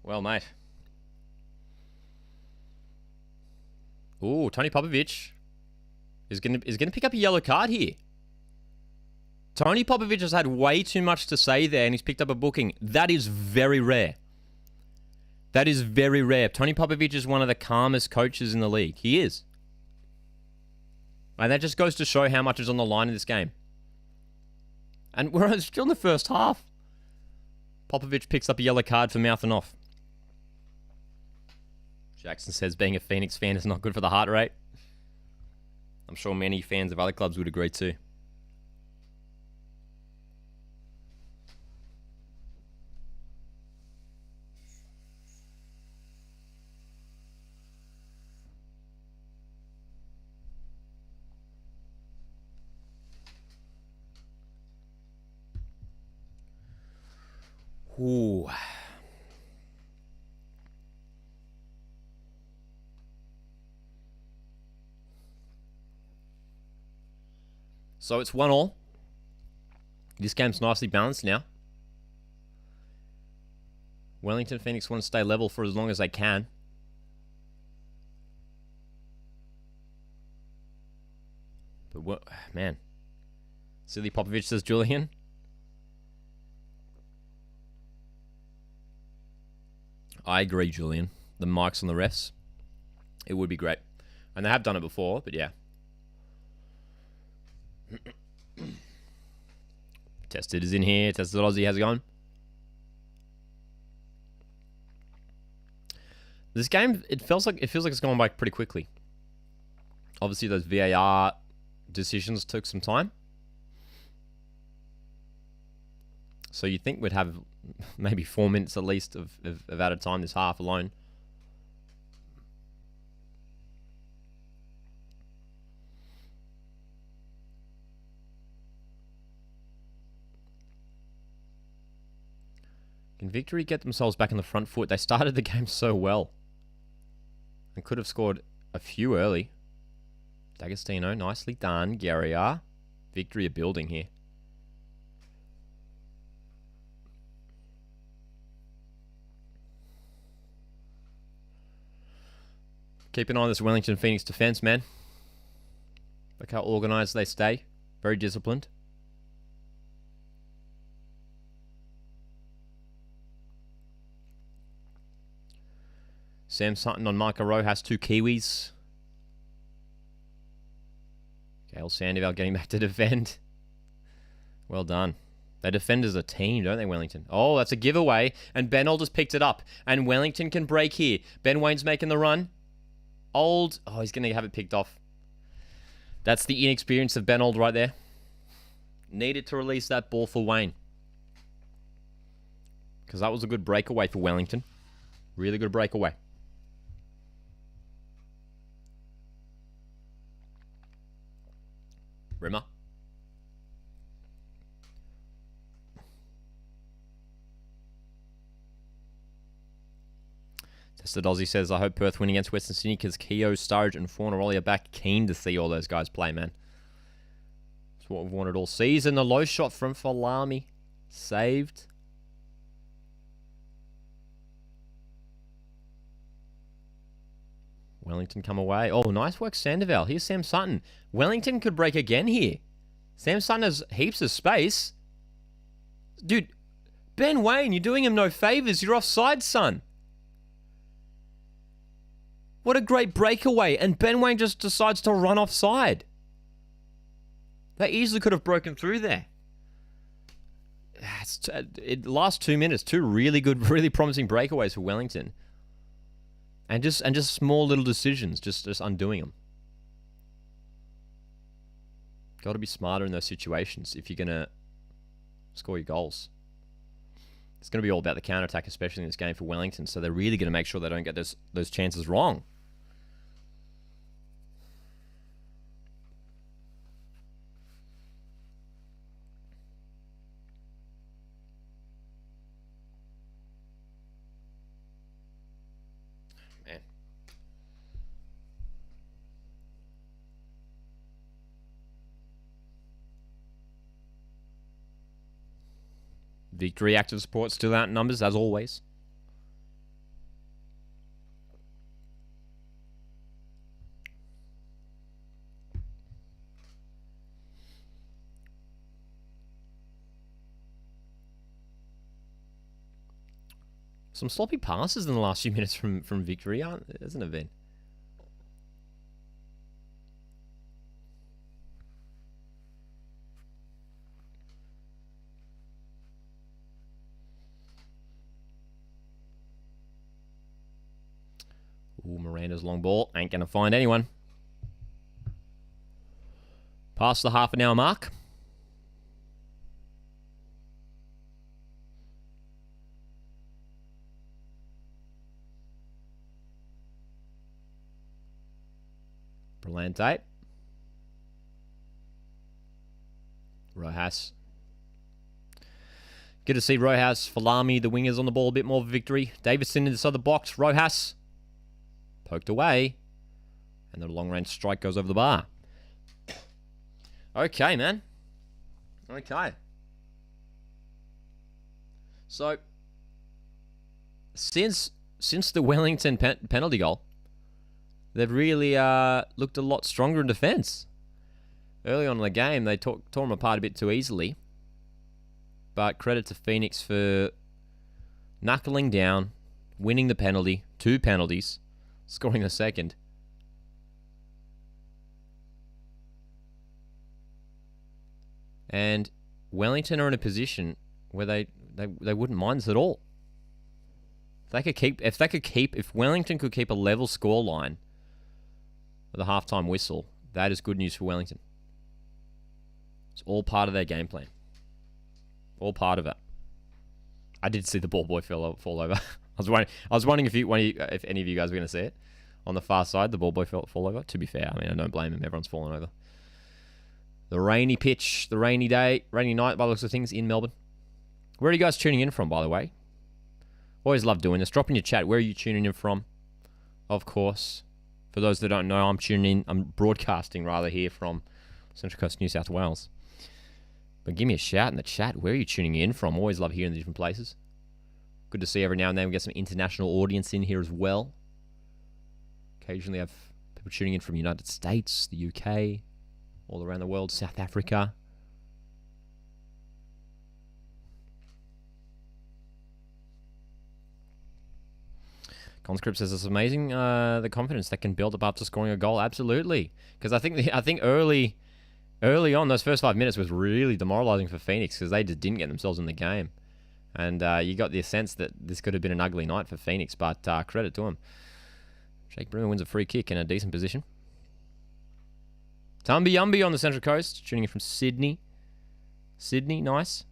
Well, mate. Ooh, Tony Popovic is gonna pick up a yellow card here. Tony Popovic has had way too much to say there, and he's picked up a booking. That is very rare. That is very rare. Tony Popovic is one of the calmest coaches in the league. He is. And that just goes to show how much is on the line in this game. And we're still in the first half. Popovic picks up a yellow card for mouthing off. Jackson says being a Phoenix fan is not good for the heart rate. I'm sure many fans of other clubs would agree too. Ooh. So it's 1-1. This game's nicely balanced now. Wellington Phoenix want to stay level for as long as they can. But what, man. Silly Popovic, says Julian. I agree, Julian. The mics on the refs. It would be great. And they have done it before, but yeah. Tested is in here. Tested Aussie. How's it going? This game, it feels like it's going by pretty quickly. Obviously, those VAR decisions took some time. So you think we'd have maybe 4 minutes at least of added time this half alone. Can Victory get themselves back on the front foot? They started the game so well and could have scored a few early. D'Agostino, nicely done. Guerrier. Victory are building here. Keep an eye on this Wellington Phoenix defence, man. Look how organised they stay. Very disciplined. Sam Sutton on Micah Rojas, 2 Kiwis. Gail Sandoval getting back to defend. Well done. They defend as a team, don't they, Wellington? Oh, that's a giveaway. And Ben just picked it up. And Wellington can break here. Ben Wayne's making the run. Oh, he's going to have it picked off. That's the inexperience of Ben right there. Needed to release that ball for Wayne. Because that was a good breakaway for Wellington. Really good breakaway. Rimmer. Tested Aussie says, I hope Perth win against Western Sydney because Keogh, Sturridge and Fornaroli are back. Keen to see all those guys play, man. That's what we've wanted all season. The low shot from Falami. Saved. Wellington come away. Oh, nice work, Sandoval. Here's Sam Sutton. Wellington could break again here. Sam Sutton has heaps of space. Dude, Ben Wayne, you're doing him no favors. You're offside, son. What a great breakaway. And Ben Wayne just decides to run offside. They easily could have broken through there. Last 2 minutes, 2 really good, really promising breakaways for Wellington. And just small little decisions, just undoing them. Got to be smarter in those situations if you're going to score your goals. It's going to be all about the counter-attack, especially in this game for Wellington. So they're really going to make sure they don't get those chances wrong. Man. Victory active support still out in numbers, as always. Some sloppy passes in the last few minutes from Victory, hasn't it been? Ooh, Miranda's long ball. Ain't going to find anyone. Past the half an hour mark. Brillante. Rojas. Good to see Rojas, Falami, the wingers on the ball a bit more Victory. Davidson inside the box. Rojas. Poked away. And the long-range strike goes over the bar. Okay, man. Okay. So, since the Wellington penalty goal, they've really looked a lot stronger in defence. Early on in the game, they tore them apart a bit too easily. But credit to Phoenix for knuckling down, winning the penalty, 2 penalties, scoring the second. And Wellington are in a position where they wouldn't mind this at all. If Wellington could keep a level score line, with a halftime whistle. That is good news for Wellington. It's all part of their game plan. All part of it. I did see the ball boy fall over. I was wondering if any of you guys were going to see it. On the far side, the ball boy fall over. To be fair, I mean, I don't blame him. Everyone's fallen over. The rainy pitch, the rainy day, rainy night by the looks of things in Melbourne. Where are you guys tuning in from, by the way? Always love doing this. Drop in your chat. Where are you tuning in from? Of course. For those that don't know, I'm broadcasting rather here from Central Coast, New South Wales. But give me a shout in the chat. Where are you tuning in from? Always love hearing the different places. Good to see every now and then we get some international audience in here as well. Occasionally have people tuning in from the United States, the UK, all around the world, South Africa. Conscript says it's amazing the confidence that can build up after scoring a goal. Absolutely, because I think early on those first 5 minutes was really demoralising for Phoenix because they just didn't get themselves in the game, and you got the sense that this could have been an ugly night for Phoenix. But credit to him. Jake Brimmer wins a free kick in a decent position. Tumby Yumby on the Central Coast, tuning in from Sydney. Sydney, nice.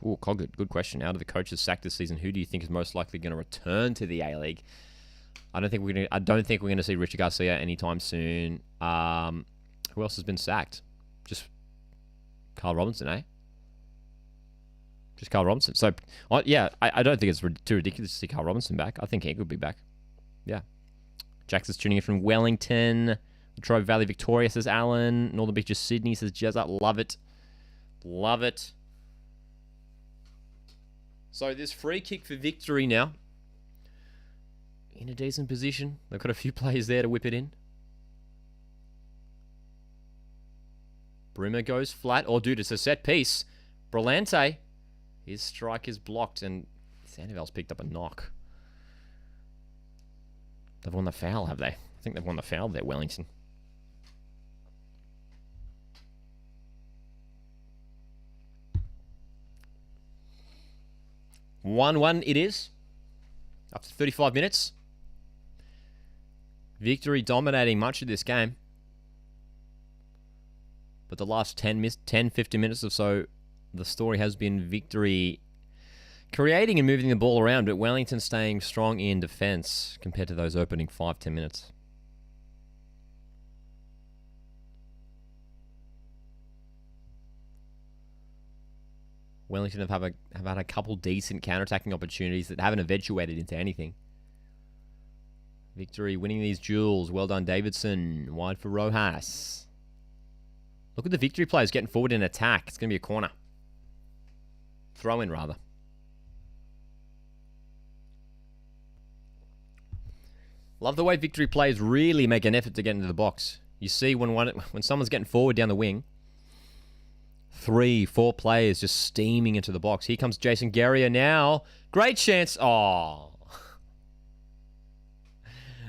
Oh, Coggett, good question. Out of the coaches sacked this season, who do you think is most likely going to return to the A-League? I don't think we're going to see Richard Garcia anytime soon. Who else has been sacked? Just Carl Robinson, eh? Just Carl Robinson. So, yeah, I don't think it's too ridiculous to see Carl Robinson back. I think he could be back. Yeah. Jax is tuning in from Wellington. Latrobe Valley, Victoria, says Alan. Northern Beaches, Sydney, says Jezza. Love it. Love it. So this free kick for Victory now. In a decent position. They've got a few players there to whip it in. Brimmer goes flat. Oh, dude, it's a set piece. Brillante. His strike is blocked, and Sandoval's picked up a knock. They've won the foul, have they? I think they've won the foul there, Wellington. One it is. After 35 minutes. Victory dominating much of this game. But the last 10-15 minutes or so, the story has been Victory creating and moving the ball around, but Wellington staying strong in defence compared to those opening 5-10 minutes. Wellington have had a couple decent counter-attacking opportunities that haven't eventuated into anything. Victory winning these duels. Well done, Davidson. Wide for Rojas. Look at the Victory players getting forward in attack. It's going to be a corner. Throw in, rather. Love the way Victory players really make an effort to get into the box. You see when someone's getting forward down the wing, 3-4 players just steaming into the box. Here comes Jason Guerrier now. Great chance. Oh.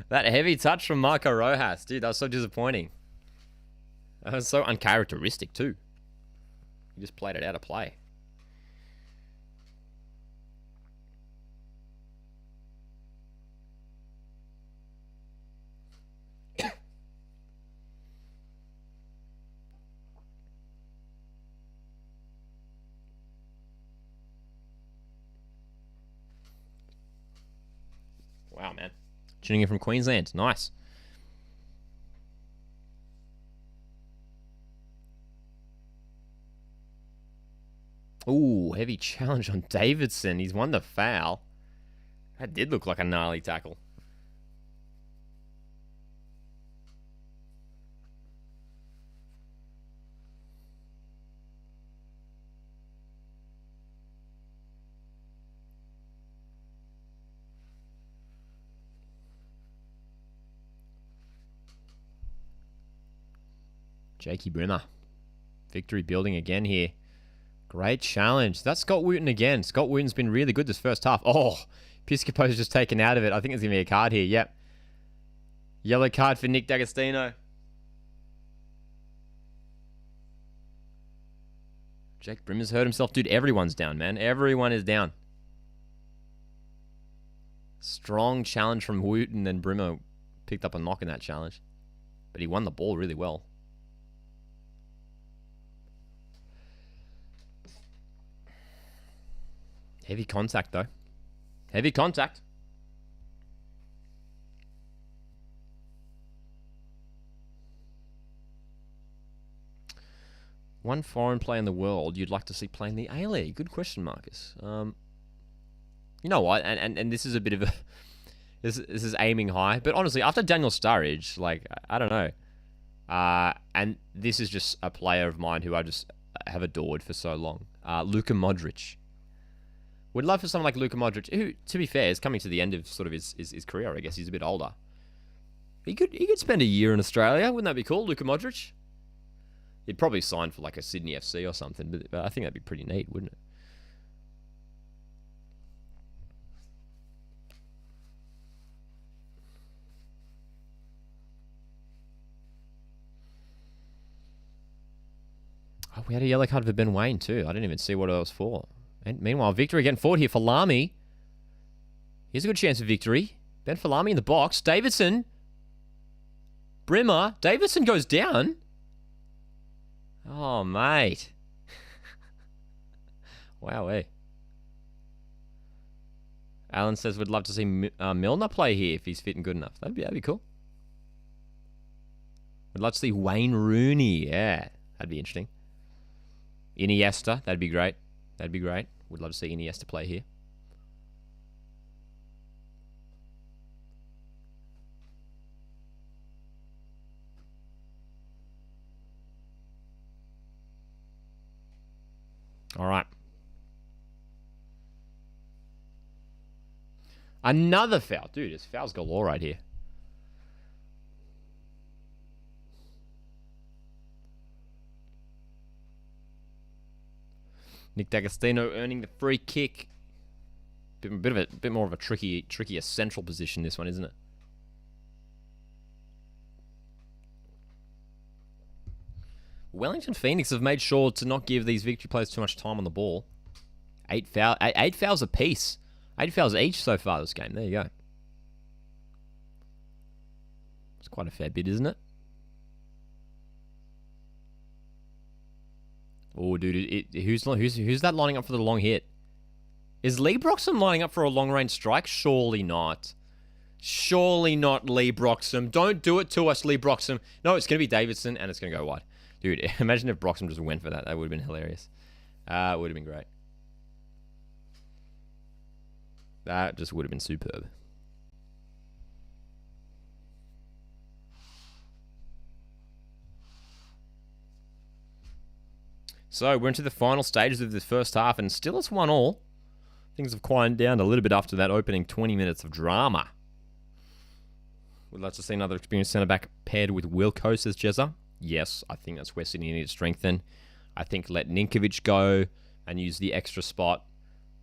That heavy touch from Marco Rojas. Dude, that was so disappointing. That was so uncharacteristic, too. He just played it out of play. Wow, man. Tuning in from Queensland. Nice. Ooh, heavy challenge on Davidson. He's won the foul. That did look like a gnarly tackle. Jakey Brimmer. Victory building again here. Great challenge. That's Scott Wooten again. Scott Wooten's been really good this first half. Oh, Piscopo's just taken out of it. I think there's going to be a card here. Yep. Yellow card for Nick D'Agostino. Jake Brimmer's hurt himself. Dude, everyone's down, man. Everyone is down. Strong challenge from Wooten and Brimmer picked up a knock in that challenge. But he won the ball really well. Heavy contact, though. Heavy contact. One foreign player in the world you'd like to see play in the A-League? Good question, Marcus. You know what? And this is a bit of a... This is aiming high. But honestly, after Daniel Sturridge, like, I don't know. And this is just a player of mine who I just have adored for so long. Luka Modric. Would love for someone like Luka Modric, who, to be fair, is coming to the end of sort of his career, I guess. He's a bit older. He could spend a year in Australia. Wouldn't that be cool, Luka Modric? He'd probably sign for like a Sydney FC or something, but I think that'd be pretty neat, wouldn't it? Oh, we had a yellow card for Ben Waine too. I didn't even see what it was for. And meanwhile, Victory getting forward here for Lamy. Here's a good chance of Victory. Ben Falami in the box. Davidson. Brimmer. Davidson goes down. Oh, mate. Wow, eh? Alan says we'd love to see Milner play here if he's fit and good enough. That'd be cool. We'd love to see Wayne Rooney. Yeah, that'd be interesting. Iniesta. That'd be great. That'd be great. Would love to see Iniesta play here. All right. Another foul. Dude, there's fouls galore right here. Nick D'Agostino earning the free kick. Bit more of a trickier central position, this one, isn't it? Wellington Phoenix have made sure to not give these Victory players too much time on the ball. Eight fouls apiece. 8 fouls each so far this game. There you go. It's quite a fair bit, isn't it? Oh, dude, who's that lining up for the long hit? Is Lee Broxham lining up for a long-range strike? Surely not. Surely not, Lee Broxham. Don't do it to us, Lee Broxham. No, it's going to be Davidson, and it's going to go wide. Dude, imagine if Broxham just went for that. That would have been hilarious. It would have been great. That just would have been superb. So, we're into the final stages of this first half, and still it's 1-1. Things have quieted down a little bit after that opening 20 minutes of drama. We'd like to see another experienced centre-back paired with Wilco, says Jezza. Yes, I think that's where Sydney need to strengthen. I think let Ninkovic go and use the extra spot,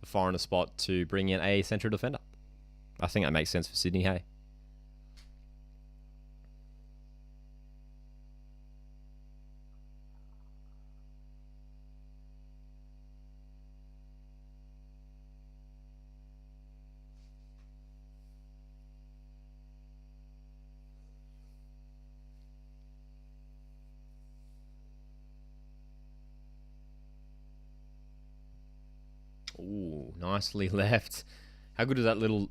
the foreigner spot, to bring in a central defender. I think that makes sense for Sydney, hey? Ooh, nicely left. How good is that little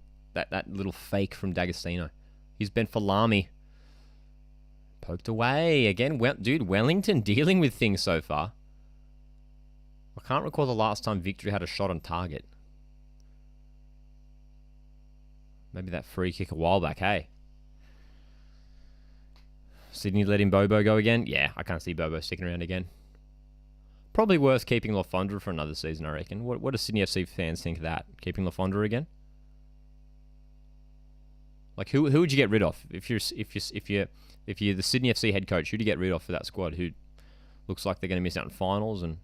little fake from D'Agostino? He's been for Lamy. Poked away again. Dude, Wellington dealing with things so far. I can't recall the last time Victory had a shot on target. Maybe that free kick a while back, hey? Sydney letting Bobo go again? Yeah, I can't see Bobo sticking around again. Probably worth keeping Lafondra for another season, I reckon. What do Sydney FC fans think of that? Keeping Lafondra again? Like, who would you get rid of if you're the Sydney FC head coach? Who do you get rid of for that squad? Who looks like they're going to miss out on finals and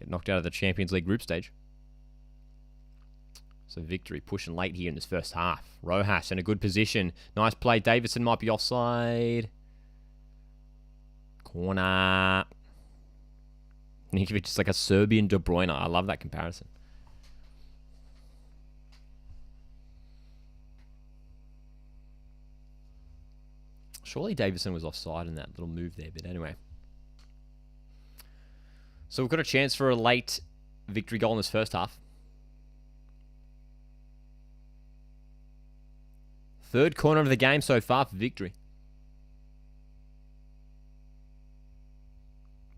get knocked out of the Champions League group stage? So Victory pushing late here in this first half. Rojas in a good position. Nice play. Davidson might be offside. Corner. Ninkovic is like a Serbian De Bruyne. I love that comparison. Surely Davison was offside in that little move there, but anyway. So we've got a chance for a late victory goal in this first half. Third corner of the game so far for victory.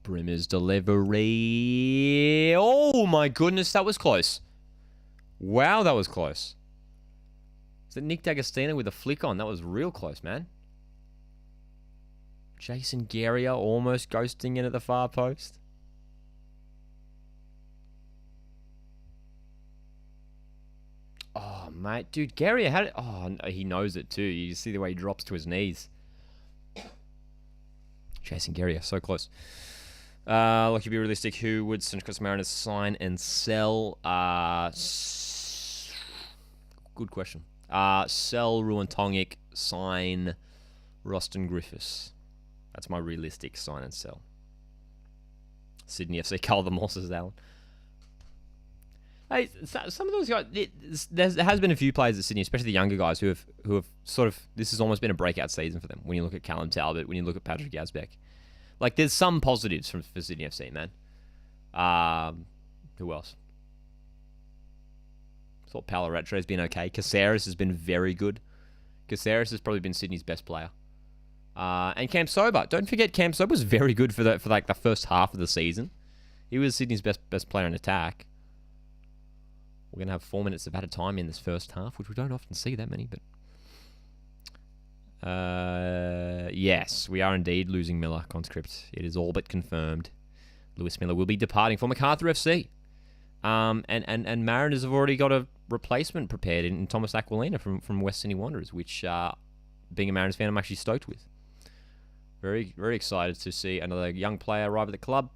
Brimmer's delivery. Oh my goodness, that was close. Wow, that was close. Is it Nick D'Agostino with a flick on? That was real close, man. Jason Guerrier almost ghosting in at the far post. Oh, mate. Dude, Guerrier had it. Oh, he knows it too. You see the way he drops to his knees. Jason Guerrier, so close. Like to be realistic, who would Central Coast Mariners sign and sell? Good question. Sell Ruan Tongic, sign Roston Griffiths. That's my realistic sign and sell. Sydney FC, Carl the Morses, Alan. Hey, some of those guys, there has been a few players at Sydney, especially the younger guys, who have sort of, this has almost been a breakout season for them. When you look at Callum Talbot, when you look at Patrick Yazbek. Like, there's some positives for Sydney FC, man. Who else? I thought Palaretro has been okay. Caceres has been very good. Caceres has probably been Sydney's best player. And Cam Sober. Don't forget, Cam Sober was very good for the first half of the season. He was Sydney's best player in attack. We're going to have 4 minutes of added time in this first half, which we don't often see that many, but... yes, we are indeed losing Miller, conscript. It is all but confirmed. Lewis Miller will be departing for Macarthur FC. And Mariners have already got a replacement prepared in Thomas Aquilina from West Sydney Wanderers, which, being a Mariners fan, I'm actually stoked with. Very, very excited to see another young player arrive at the club.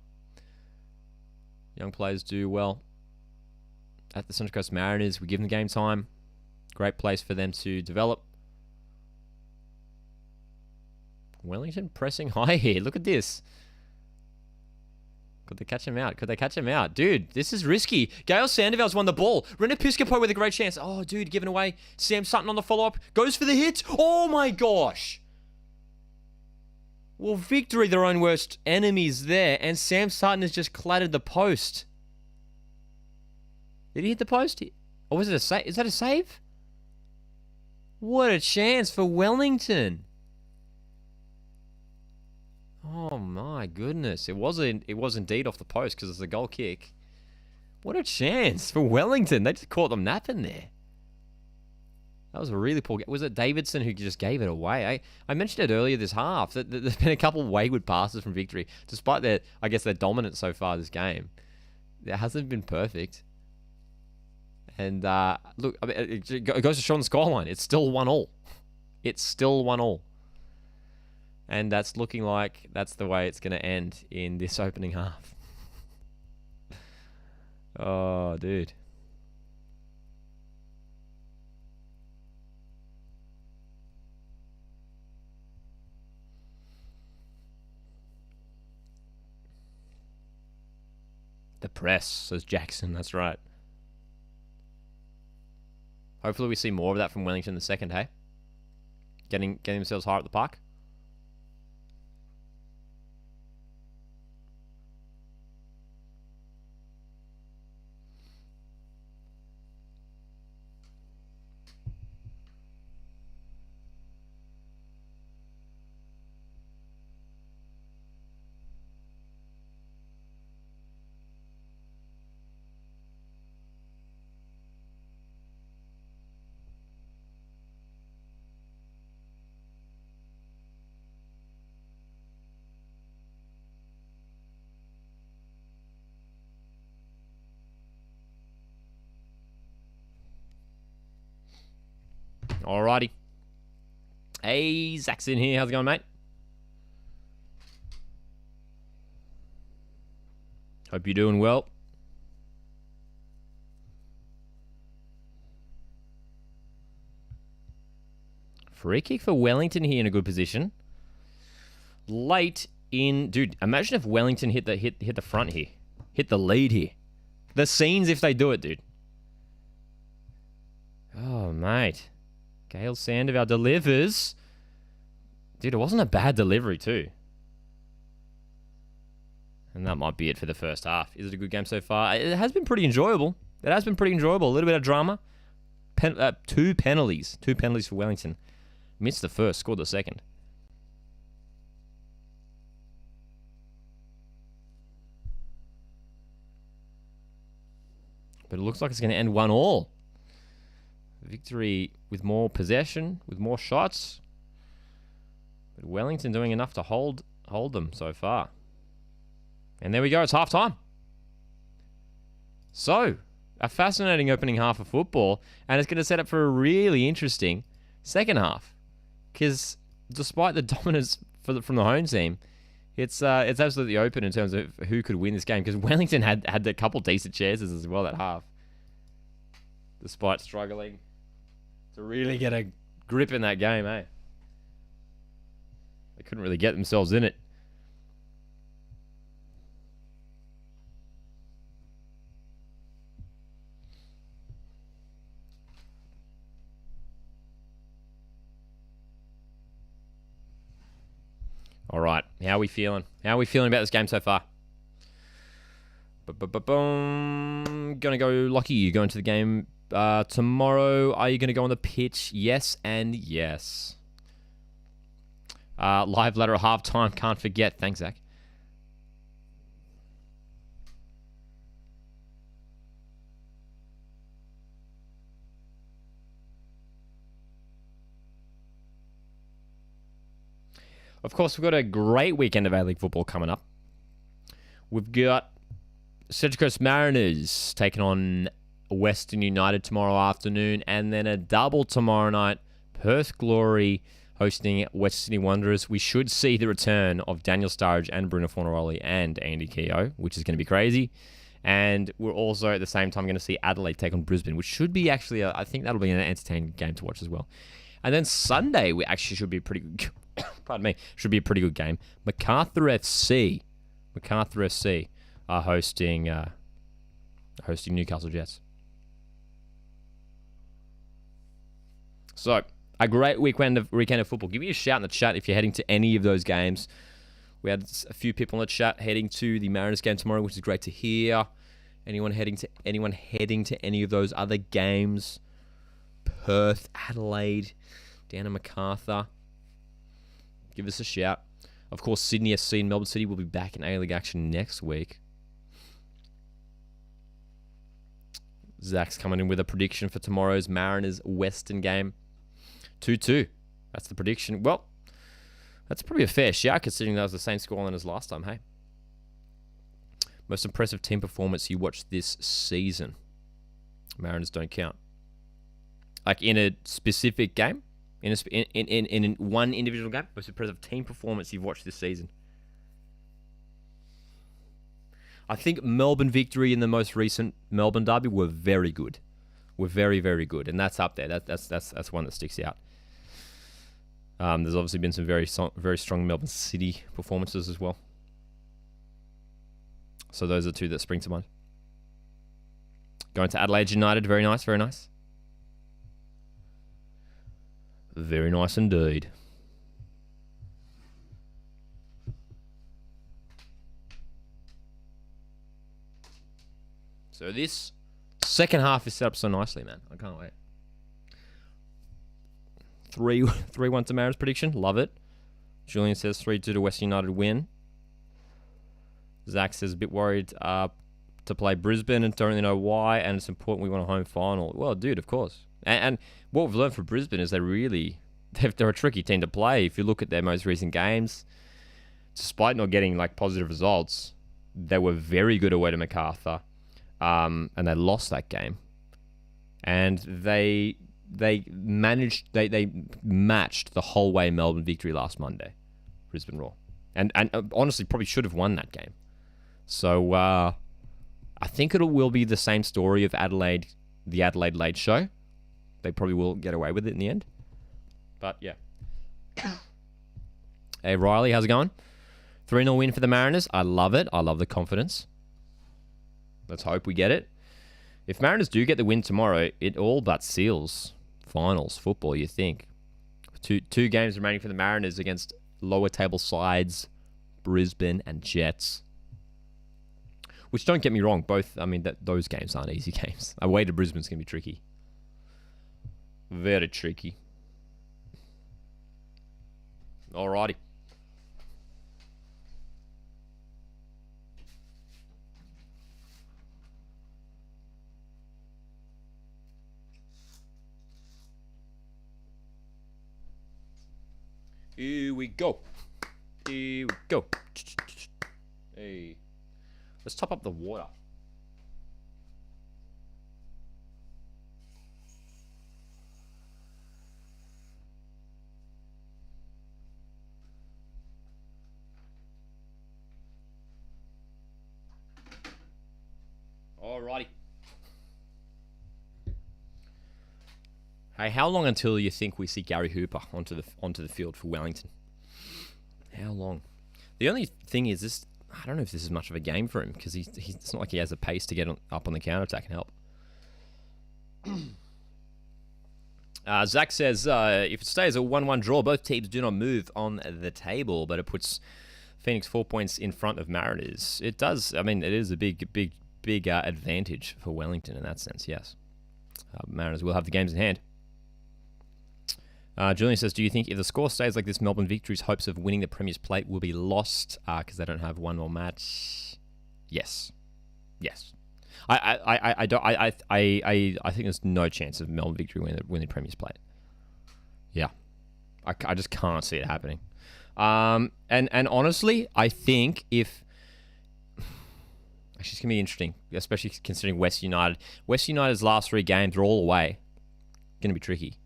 Young players do well at the Central Coast Mariners. We give them game time. Great place for them to develop. Wellington pressing high here. Look at this. Could they catch him out? Could they catch him out? Dude, this is risky. Gail Sandoval's won the ball. Renner Piscopo with a great chance. Oh, dude, giving away. Sam Sutton on the follow-up. Goes for the hit. Oh, my gosh. Well, Victory, their own worst enemies there. And Sam Sutton has just clattered the post. Did he hit the post? Or was it a save? Is that a save? What a chance for Wellington. Oh my goodness. It was indeed off the post because it's a goal kick. What a chance for Wellington. They just caught them napping there. That was a really poor game. Was it Davidson who just gave it away? I mentioned it earlier this half that there's been a couple of wayward passes from Victory. Despite their dominance so far this game. It hasn't been perfect. And look, I mean, it goes to show on the scoreline. It's still 1-1. It's still 1-1. And that's looking like that's the way it's going to end in this opening half. Oh, dude. The press, says Jackson. That's right. Hopefully we see more of that from Wellington in the second, hey? Getting themselves higher at the park. Alrighty. Hey, Zach's in here. How's it going, mate? Hope you're doing well. Free kick for Wellington here in a good position. Late in... Dude, imagine if Wellington hit the front here. Hit the lead here. The scenes if they do it, dude. Oh, mate. Gail Sandoval delivers. Dude, it wasn't a bad delivery too. And that might be it for the first half. Is it a good game so far? It has been pretty enjoyable. A little bit of drama. Two penalties. Two penalties for Wellington. Missed the first, scored the second. But it looks like it's going to end 1-1. Victory with more possession, with more shots. But Wellington doing enough to hold them so far. And there we go, it's half time. So, a fascinating opening half of football, and it's going to set up for a really interesting second half. Because despite the dominance from the home team, it's absolutely open in terms of who could win this game. Because Wellington had a couple decent chances as well that half, despite struggling to really get a grip in that game, eh? They couldn't really get themselves in it. All right, how are we feeling? How are we feeling about this game so far? Gonna go Lockie. You going to the game tomorrow? Are you gonna go on the pitch? Yes and yes. Live ladder at halftime. Can't forget. Thanks, Zach. Of course, we've got a great weekend of A-League football coming up. We've got Central Coast Mariners taking on Western United tomorrow afternoon, and then a double tomorrow night. Perth Glory hosting West Sydney Wanderers. We should see the return of Daniel Sturridge and Bruno Fornaroli and Andy Keogh, which is going to be crazy. And we're also at the same time going to see Adelaide take on Brisbane, which should be actually, I think that'll be an entertaining game to watch as well. And then Sunday, we actually should be pretty good. Pardon me, should be a pretty good game. Macarthur FC are hosting Newcastle Jets. So, a great weekend of football. Give me a shout in the chat if you're heading to any of those games. We had a few people in the chat heading to the Mariners game tomorrow, which is great to hear. Anyone heading to any of those other games? Perth, Adelaide, down in Macarthur. Give us a shout. Of course, Sydney SC and Melbourne City will be back in A-League action next week. Zach's coming in with a prediction for tomorrow's Mariners Western game. 2-2. That's the prediction. Well, that's probably a fair shout considering that was the same scoreline as last time, hey? Most impressive team performance you watched this season. Mariners don't count. Like in a specific game? In one individual game? Most impressive team performance you've watched this season? I think Melbourne Victory in the most recent Melbourne derby were very good. Were very, very good. And that's up there. That's one that sticks out. There's obviously been some very strong Melbourne City performances as well. So those are two that spring to mind. Going to Adelaide United. Very nice, very nice. Very nice indeed. So this second half is set up so nicely, man. I can't wait. 3-1 to Mariners prediction. Love it. Julian says 3-2 to West United win. Zach says a bit worried to play Brisbane and don't really know why, and it's important we want a home final. Well, dude, of course. And what we've learned from Brisbane is they're a tricky team to play. If you look at their most recent games, despite not getting like positive results, they were very good away to Macarthur, and they lost that game. And they matched the whole way Melbourne Victory last Monday, Brisbane Roar, and honestly probably should have won that game. So I think it will be the same story of Adelaide, the Adelaide Late Show. They probably will get away with it in the end. But, yeah. Hey, Riley, how's it going? 3-0 win for the Mariners. I love it. I love the confidence. Let's hope we get it. If Mariners do get the win tomorrow, it all but seals finals football, you think. Two games remaining for the Mariners against lower table sides, Brisbane and Jets. Which, don't get me wrong, those games aren't easy games. Away to Brisbane's going to be tricky. Very tricky. Alrighty. Here we go. Here we go. Hey. Let's top up the water. Alrighty. Hey, how long until you think we see Gary Hooper onto the field for Wellington? How long? The only thing is this. I don't know if this is much of a game for him because it's not like he has the pace to get up on the counter attack and help. Zach says if it stays a 1-1 draw, both teams do not move on the table, but it puts Phoenix 4 points in front of Mariners. It does. I mean, it is a big advantage for Wellington in that sense. Yes, Mariners will have the games in hand. Julian says, do you think if the score stays like this, Melbourne Victory's hopes of winning the Premier's Plate will be lost because they don't have one more match? Yes. I think there's no chance of Melbourne Victory winning the Premier's Plate. Yeah. I just can't see it happening. And honestly, I think if... Actually, it's going to be interesting, especially considering West United. West United's last 3 games are all away. Going to be tricky.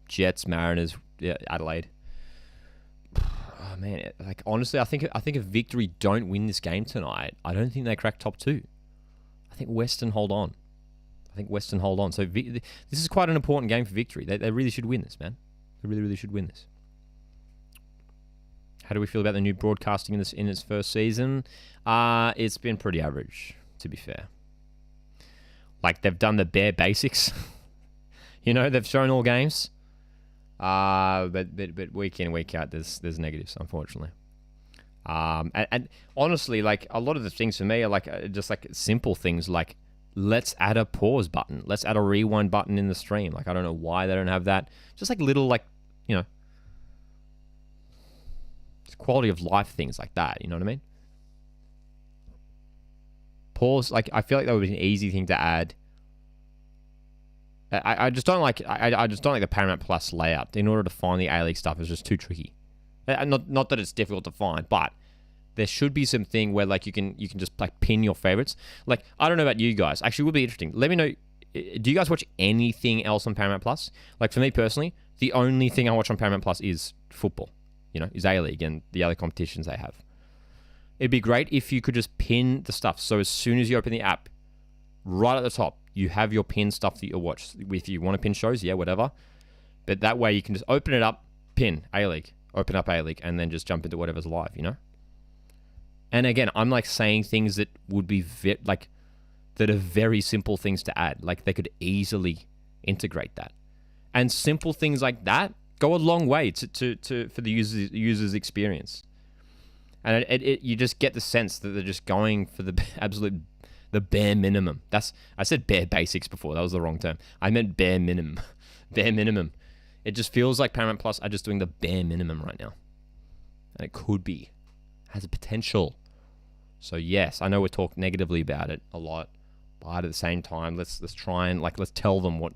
Jets, Mariners, Adelaide. Oh man, like honestly, I think if Victory don't win this game tonight, I don't think they crack top 2. I think Western hold on. So this is quite an important game for Victory. They really should win this, man. They really should win this. How do we feel about the new broadcasting in its first season? It's been pretty average, to be fair. Like they've done the bare basics. They've shown all games. But week in, week out, there's negatives, unfortunately. And honestly, like a lot of the things for me are like just like simple things like let's add a pause button, let's add a rewind button in the stream. Like I don't know why they don't have that. Just like little just quality of life things like that. You know what I mean? Pause. Like I feel like that would be an easy thing to add. I just don't like the Paramount Plus layout. In order to find the A-League stuff is just too tricky. Not that it's difficult to find, but there should be something where like you can just like pin your favorites. Like I don't know about you guys. Actually, it would be interesting. Let me know. Do you guys watch anything else on Paramount Plus? Like for me personally, the only thing I watch on Paramount Plus is football. Is A-League and the other competitions they have. It'd be great if you could just pin the stuff. So as soon as you open the app, right at the top, you have your pin stuff that you'll watch. If you want to pin shows, yeah, whatever. But that way you can just open it up, pin A-League, open up A-League, and then just jump into whatever's live, And again, I'm like saying things that would be that are very simple things to add. Like they could easily integrate that. And simple things like that go a long way for the user's experience. And you just get the sense that they're just going for the the bare minimum. I said bare basics before. That was the wrong term. I meant bare minimum. Bare minimum. It just feels like Paramount Plus are just doing the bare minimum right now. And it could be. Has a potential. So yes, I know we talk negatively about it a lot, but at the same time, let's try and let's tell them what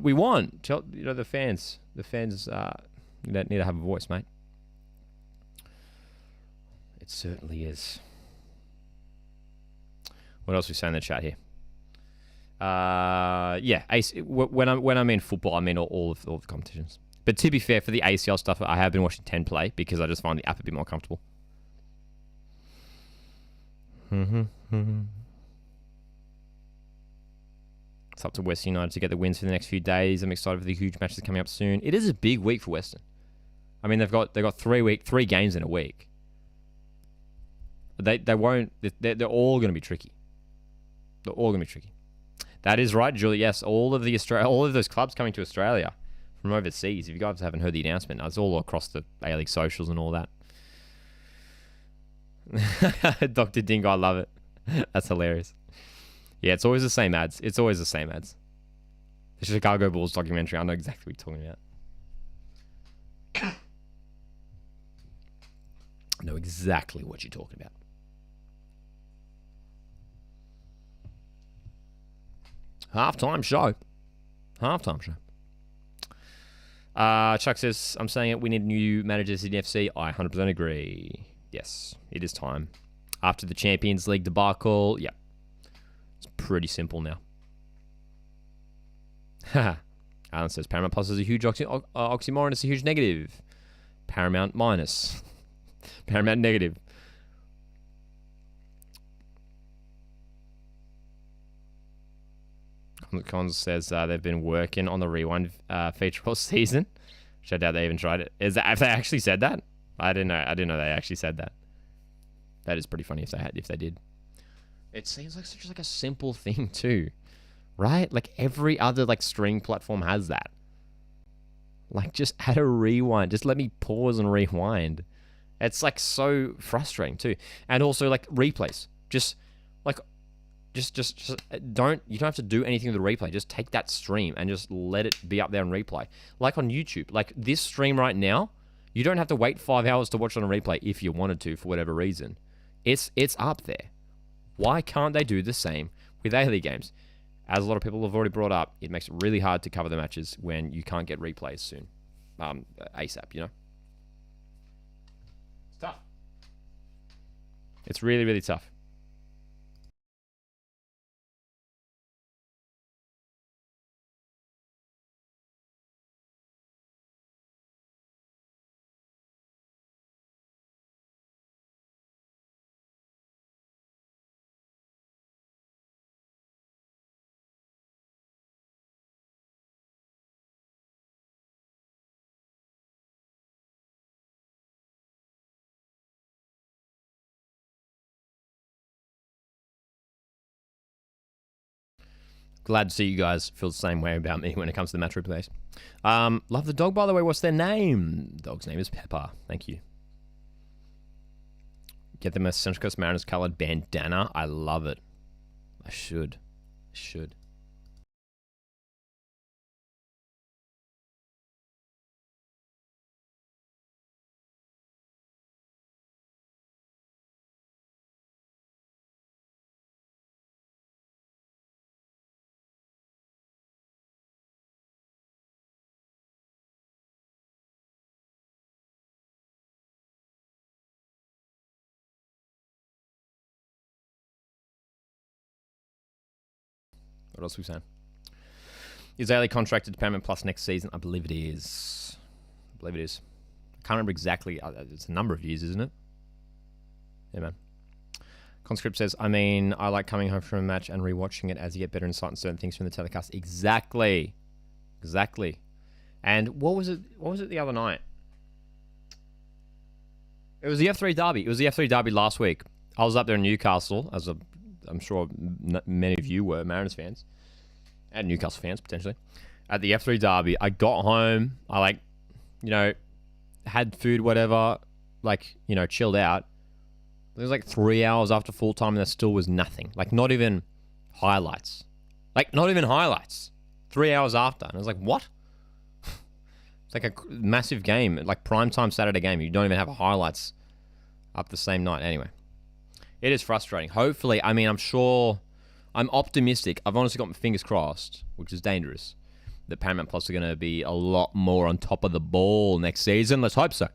we want. Tell the fans. The fans need to have a voice, mate. It certainly is. What else we say in the chat here? Yeah, when I mean football, I mean all of the competitions. But to be fair, for the ACL stuff, I have been watching 10 play because I just find the app a bit more comfortable. It's up to West United to get the wins for the next few days. I'm excited for the huge matches coming up soon. It is a big week for Western. I mean, they've got 3 games in a week. They're all going to be tricky. They're all going to be tricky. That is right, Julie. Yes, all of those clubs coming to Australia from from overseas. If you guys haven't heard the announcement, it's all across the A-League socials and all that. Dr. Dink, I love it. That's hilarious. Yeah, it's always the same ads. It's always the same ads. The Chicago Bulls documentary. I know exactly what you're talking about. I know exactly what you're talking about. Halftime show. Halftime show. Chuck says, I'm saying it. We need new managers in FC. I 100% agree. Yes, it is time. After the Champions League debacle, yeah. It's pretty simple now. Alan says, Paramount Plus is a huge oxymoron. It's a huge negative. Paramount minus. Paramount negative. Cons says they've been working on the rewind feature all season. Which I doubt they even tried it. Have they actually said that? I didn't know they actually said that. That is pretty funny if they did. It seems like such like a simple thing too, right? Like every other like streaming platform has that. Like just add a rewind. Just let me pause and rewind. It's like so frustrating too. And also like replays. Just don't, you don't have to do anything with the replay. Just take that stream and just let it be up there on replay. Like on YouTube. Like this stream right now, you don't have to wait 5 hours to watch it on a replay if you wanted to for whatever reason. It's up there. Why can't they do the same with A-League games? As a lot of people have already brought up, it makes it really hard to cover the matches when you can't get replays soon. ASAP, you know? It's tough. It's really, really tough. Glad to see you guys feel the same way about me when it comes to the match replays. Love the dog, by the way. What's their name? The dog's name is Pepper. Thank you. Get them a Central Coast Mariners colored bandana. I love it. I should. What else are we saying? Is Ailey contracted to Paramount Plus next season? I believe it is. I can't remember exactly. It's a number of years, isn't it? Yeah, man. Conscript says, I mean, I like coming home from a match and rewatching it as you get better insight on certain things from the telecast. Exactly. And what was it the other night? It was the F3 derby. It was the F3 derby last week. I was up there in Newcastle, I'm sure many of you were Mariners fans. And Newcastle fans, potentially. At the F3 derby, I got home. I had food, whatever. Chilled out. It was 3 hours after full time and there still was nothing. Not even highlights. 3 hours after. And I was like, what? It's like a massive game. Primetime Saturday game. You don't even have highlights up the same night. Anyway. It is frustrating. Hopefully, I'm optimistic. I've honestly got my fingers crossed, which is dangerous, that Paramount Plus are going to be a lot more on top of the ball next season. Let's hope so.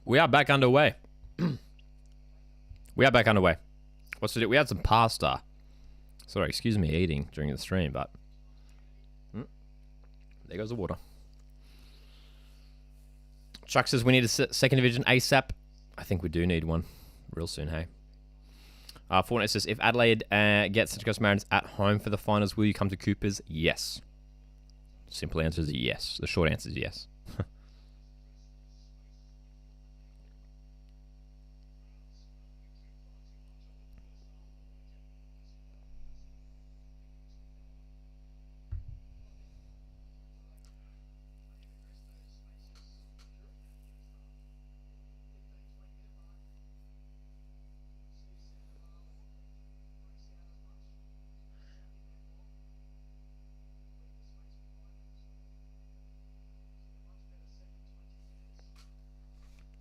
We are back underway. We are back underway. What's to do? We had some pasta. Sorry, excuse me eating during the stream, but... there goes the water. Chuck says we need a second division ASAP. I think we do need one real soon, hey? Fortnite says, if Adelaide gets Central Coast Mariners at home for the finals, will you come to Coopers? Yes. Simple answer is yes. The short answer is yes.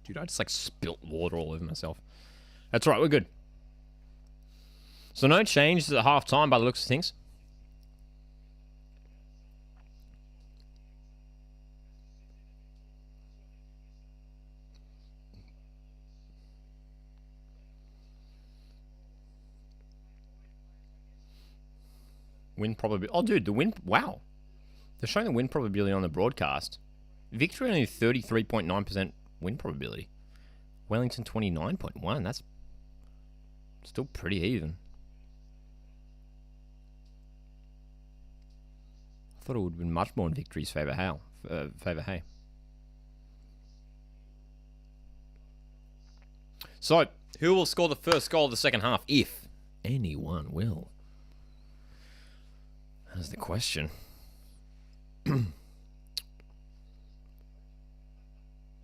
Dude, I just like spilt water all over myself. That's right, we're good. So no changes at half time by the looks of things. Win probability. Oh, dude, the win. Wow. They're showing the win probability on the broadcast. Victory only 33.9% win probability. Wellington 29.1. That's still pretty even. I thought it would have been much more in Victory's favour. Hey. So, who will score the first goal of the second half, if anyone will? That's the question.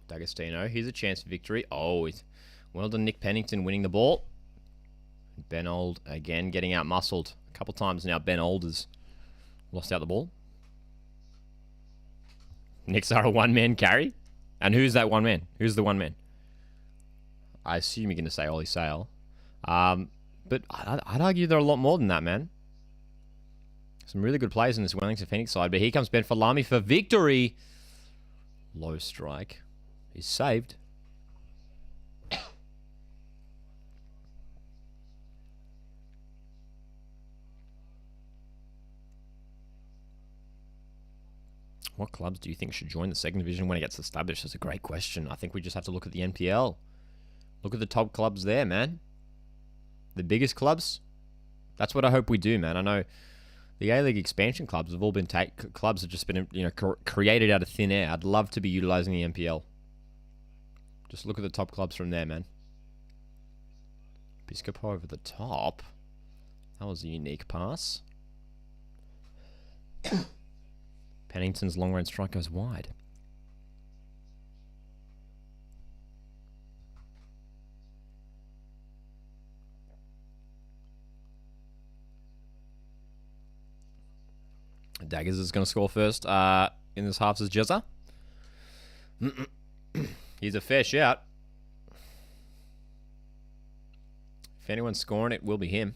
D'Agostino, here's a chance for victory. Oh, well done, Nick Pennington winning the ball. Ben Old again getting out muscled. A couple times now Ben Old has lost out the ball. Nick's are a one-man carry. And who's that one man? Who's the one man? I assume you're going to say Ollie Sale. But I'd argue there are a lot more than that, man. Some really good players in this Wellington Phoenix side. But here comes Ben Falami for victory. Low strike. He's saved. What clubs do you think should join the second division when it gets established? That's a great question. I think we just have to look at the NPL. Look at the top clubs there, man. The biggest clubs. That's what I hope we do, man. I know the A-League expansion clubs have all been clubs have just been, created out of thin air. I'd love to be utilizing the NPL. Just look at the top clubs from there, man. Piscopo over the top. That was a unique pass. Pennington's long-range strike goes wide. Daggers is going to score first in this half as Jezza. He's a fair shout. If anyone's scoring, it will be him.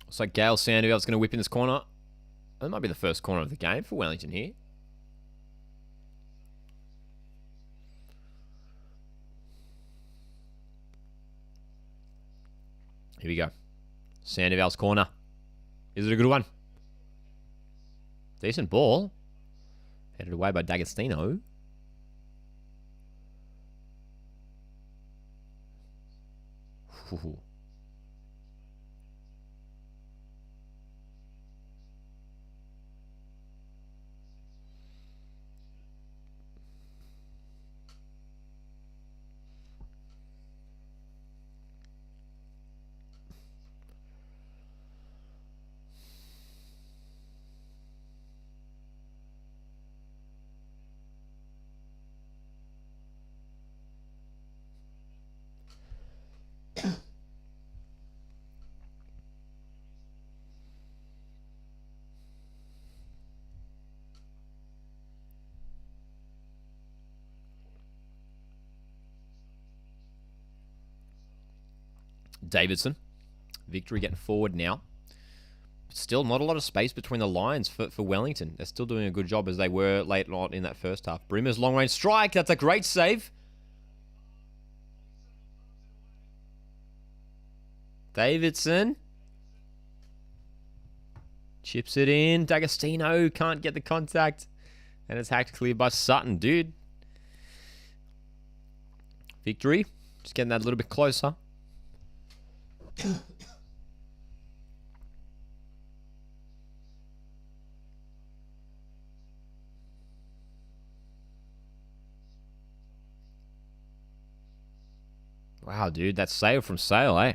Looks like Gale Sandoval's going to whip in this corner. That might be the first corner of the game for Wellington here. Here we go. Sandoval's corner. Is it a good one? Decent ball. Headed away by D'Agostino. Ooh. Davidson. Victory getting forward now. still not a lot of space between the lines for Wellington. They're still doing a good job as they were late on in that first half. Brimmer's long-range strike. That's a great save. Davidson. Chips it in. D'Agostino can't get the contact. And it's hacked clear by Sutton, dude. Victory. Just getting that a little bit closer. Wow, dude. That's Sale from Sale, eh?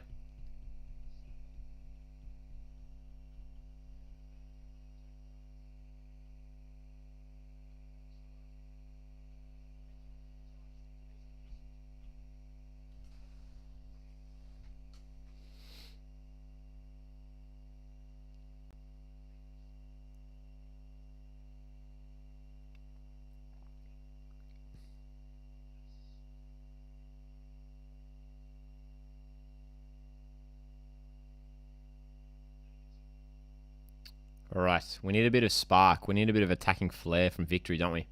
All right, we need a bit of spark. We need a bit of attacking flair from Victory, don't we?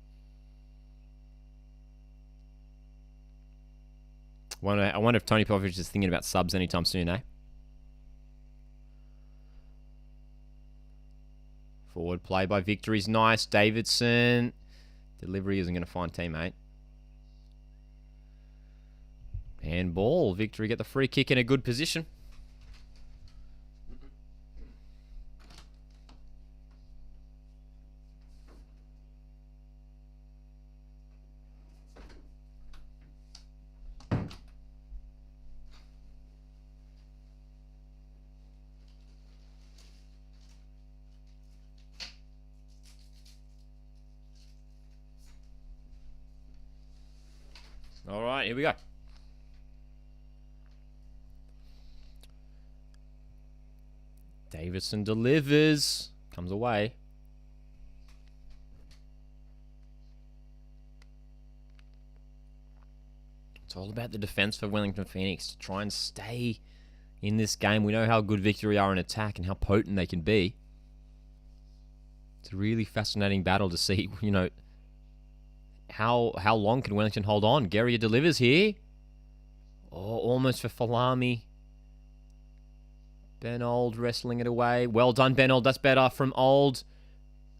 I wonder if Tony Popovich is thinking about subs anytime soon, eh? Forward play by Victory's nice. Davidson. Delivery isn't going to find teammate. Handball. Victory get the free kick in a good position. All right, here we go. Davidson delivers. Comes away. It's all about the defense for Wellington Phoenix to try and stay in this game. We know how good Victory are in attack and how potent they can be. It's a really fascinating battle to see, you know, how long can Wellington hold on? Guerrier delivers here. Oh, almost for Falami. Ben Old wrestling it away. Well done, Ben Old. That's better from Old.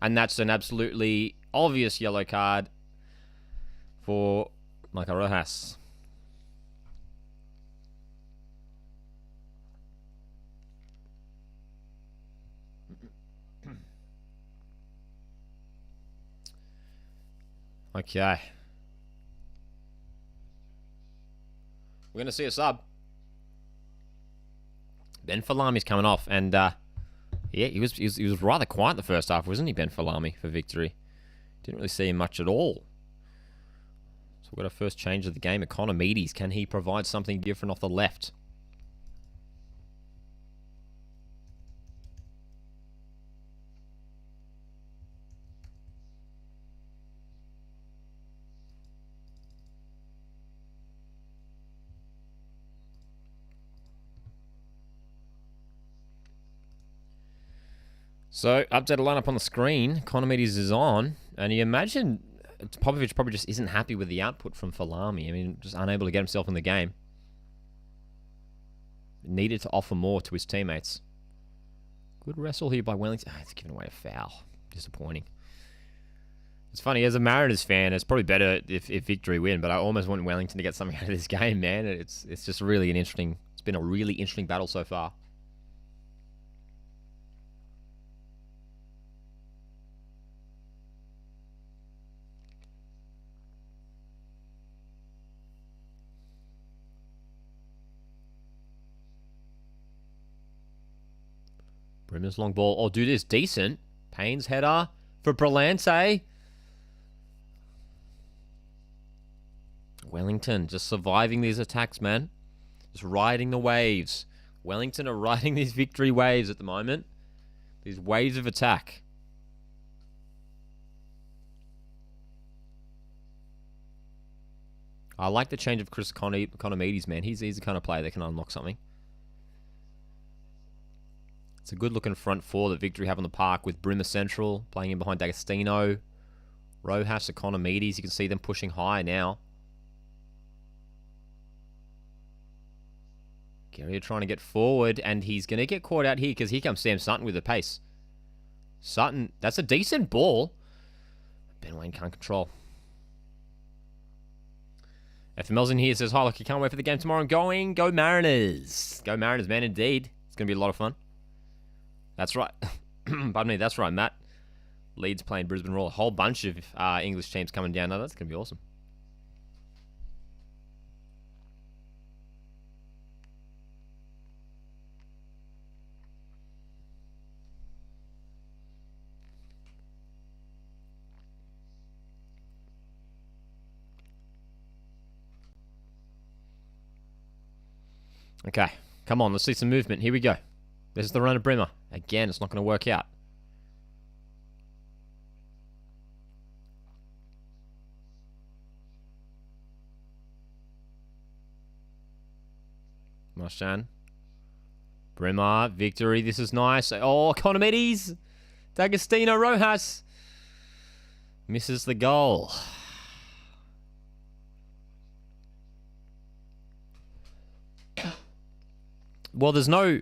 And that's an absolutely obvious yellow card for Michael Rojas. Okay. We're going to see a sub. Ben Falami's coming off, and yeah, he was rather quiet the first half, wasn't he, Ben Falami, for Victory? Didn't really see him much at all. So we've got our first change of the game. Economides, can he provide something different off the left? So, updated lineup on the screen. Economides is on. And you imagine Popovich probably just isn't happy with the output from Falami. I mean, just unable to get himself in the game. Needed to offer more to his teammates. Good wrestle here by Wellington. Oh, it's giving away a foul. Disappointing. It's funny, as a Mariners fan, it's probably better if Victory win, but I almost want Wellington to get something out of this game, man. It's just really it's been a really interesting battle so far. Brimmer's long ball. Oh, dude, is decent. Payne's header for Brillante. Wellington just surviving these attacks, man. Just riding the waves. Wellington are riding these Victory waves at the moment. These waves of attack. I like the change of Chris Economides, man. He's the kind of player that can unlock something. It's a good-looking front four that Victory have on the park with Brimmer Central playing in behind D'Agostino, Rojas, Economides. You can see them pushing high now. Gary trying to get forward, and he's going to get caught out here because here comes Sam Sutton with the pace. Sutton, that's a decent ball. Ben Wayne can't control. FML's in here, says, hi, look, you can't wait for the game tomorrow. I'm going. Go Mariners. Go Mariners, man, indeed. It's going to be a lot of fun. That's right. Pardon me, that's right, Matt. Leeds playing Brisbane Roar. A whole bunch of English teams coming down. That's going to be awesome. Okay, come on, let's see some movement. Here we go. This is the run of Brimmer. Again, it's not going to work out. Marshan. Brimmer, Victory, this is nice. Oh, Economides. D'Agostino, Rojas. Misses the goal. Well, there's no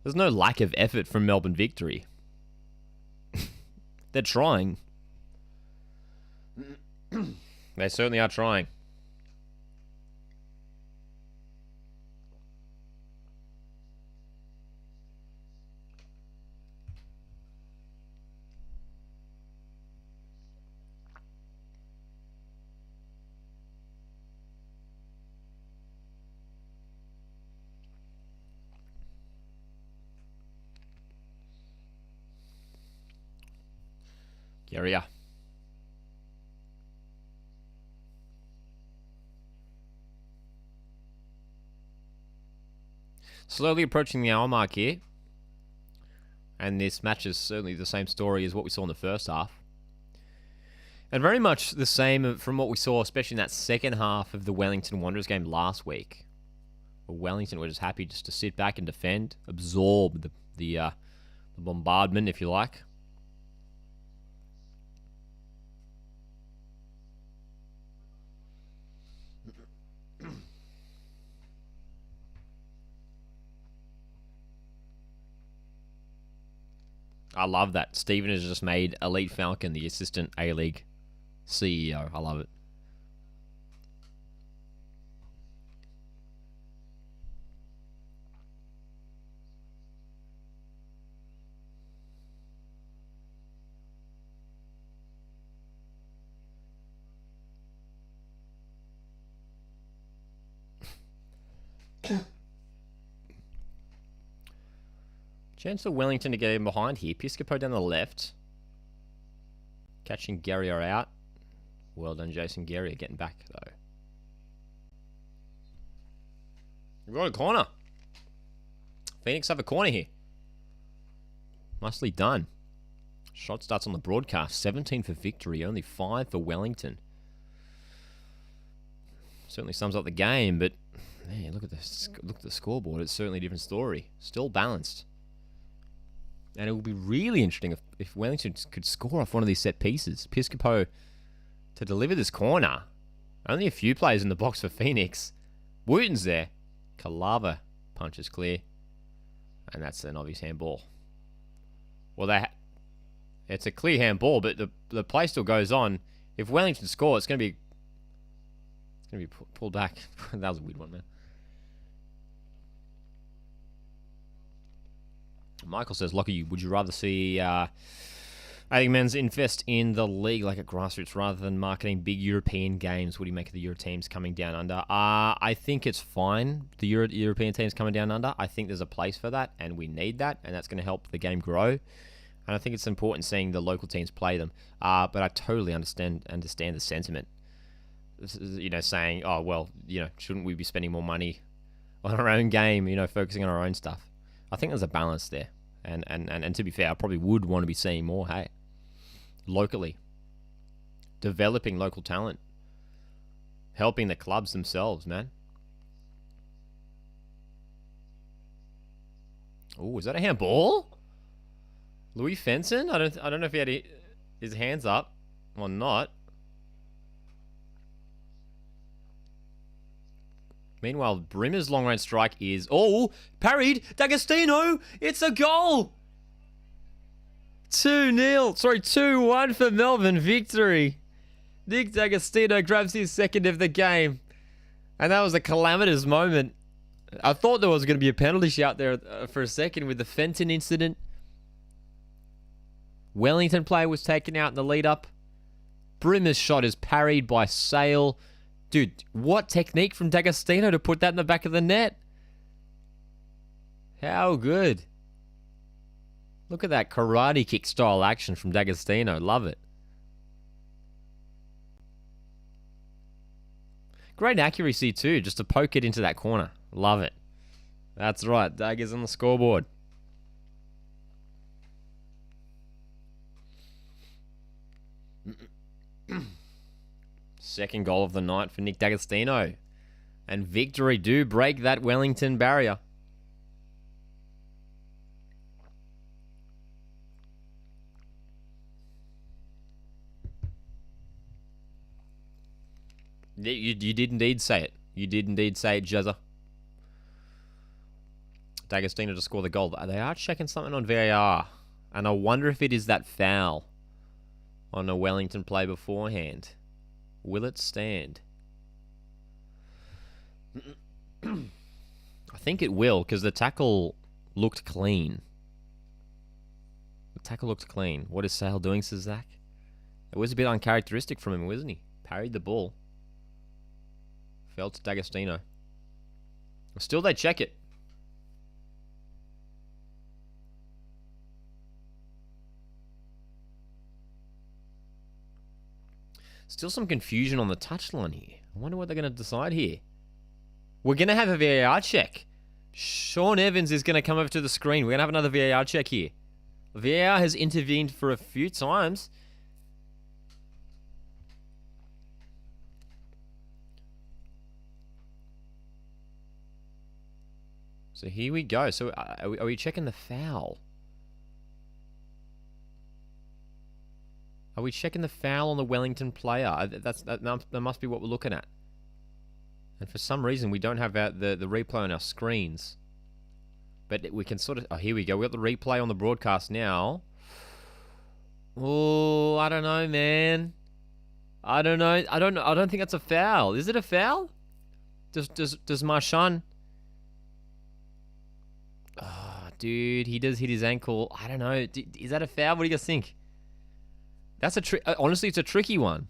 lack of effort from Melbourne Victory. They're trying. They certainly are trying. Area. Slowly approaching the hour mark here. And this match is certainly the same story as what we saw in the first half. And very much the same from what we saw, especially in that second half of the Wellington Wanderers game last week. Wellington were just happy just to sit back and defend, absorb the bombardment, if you like. I love that. Stephen has just made Elite Falcon the assistant A-League CEO. I love it. Chance for Wellington to get in behind here. Piscopo down the left. Catching Guerrier out. Well done, Jason Guerrier. Getting back, though. We've got a corner. Phoenix have a corner here. Nicely done. Shot starts on the broadcast. 17 for Victory. Only 5 for Wellington. Certainly sums up the game, but man, look at the scoreboard. It's certainly a different story. Still balanced. And it will be really interesting if Wellington could score off one of these set pieces. Piscopo to deliver this corner. Only a few players in the box for Phoenix. Wooten's there. Kalava punches clear. And that's an obvious handball. Well, it's a clear handball, but the play still goes on. If Wellington score, it's going to be pulled back. That was a weird one, man. Michael says, Lockie, would you rather see men's invest in the league like a grassroots rather than marketing big European games? What do you make of the Euro teams coming down under? I think it's fine, the European teams coming down under. I think there's a place for that, and we need that, and that's going to help the game grow. And I think it's important seeing the local teams play them. But I totally understand the sentiment. Saying, oh, well, shouldn't we be spending more money on our own game, focusing on our own stuff? I think there's a balance there. And to be fair, I probably would want to be seeing more, locally. Developing local talent. Helping the clubs themselves, man. Oh, is that a handball? Louis Fenton? I don't know if he had his hands up or not. Meanwhile, Brimmer's long-range strike is... Oh, parried! D'Agostino! It's a goal! 2-0. Sorry, 2-1 for Melbourne Victory. Nick D'Agostino grabs his second of the game. And that was a calamitous moment. I thought there was going to be a penalty shout there for a second with the Fenton incident. Wellington player was taken out in the lead-up. Brimmer's shot is parried by Sale. Dude, what technique from D'Agostino to put that in the back of the net? How good. Look at that karate kick style action from D'Agostino. Love it. Great accuracy too, just to poke it into that corner. Love it. That's right, Dagger's on the scoreboard. Second goal of the night for Nick D'Agostino. And Victory do break that Wellington barrier. You did indeed say it. You did indeed say it, Jezza. D'Agostino to score the goal. They are checking something on VAR. And I wonder if it is that foul on a Wellington play beforehand. Will it stand? I think it will, because the tackle looked clean. The tackle looked clean. What is Sale doing, says Zach? It was a bit uncharacteristic from him, wasn't he? Parried the ball. Fell to D'Agostino. Still, they check it. Still some confusion on the touchline here. I wonder what they're going to decide here. We're going to have a VAR check. Sean Evans is going to come over to the screen. We're going to have another VAR check here. VAR has intervened for a few times. So here we go. So are we checking the foul? Are we checking the foul on the Wellington player? That must be what we're looking at. And for some reason, we don't have the replay on our screens. But we can sort of... Oh, here we go. We've got the replay on the broadcast now. Oh, I don't know, man. I don't know. I don't think that's a foul. Is it a foul? Does Marchand... Oh, dude, he does hit his ankle. I don't know. Is that a foul? What do you guys think? That's honestly, it's a tricky one.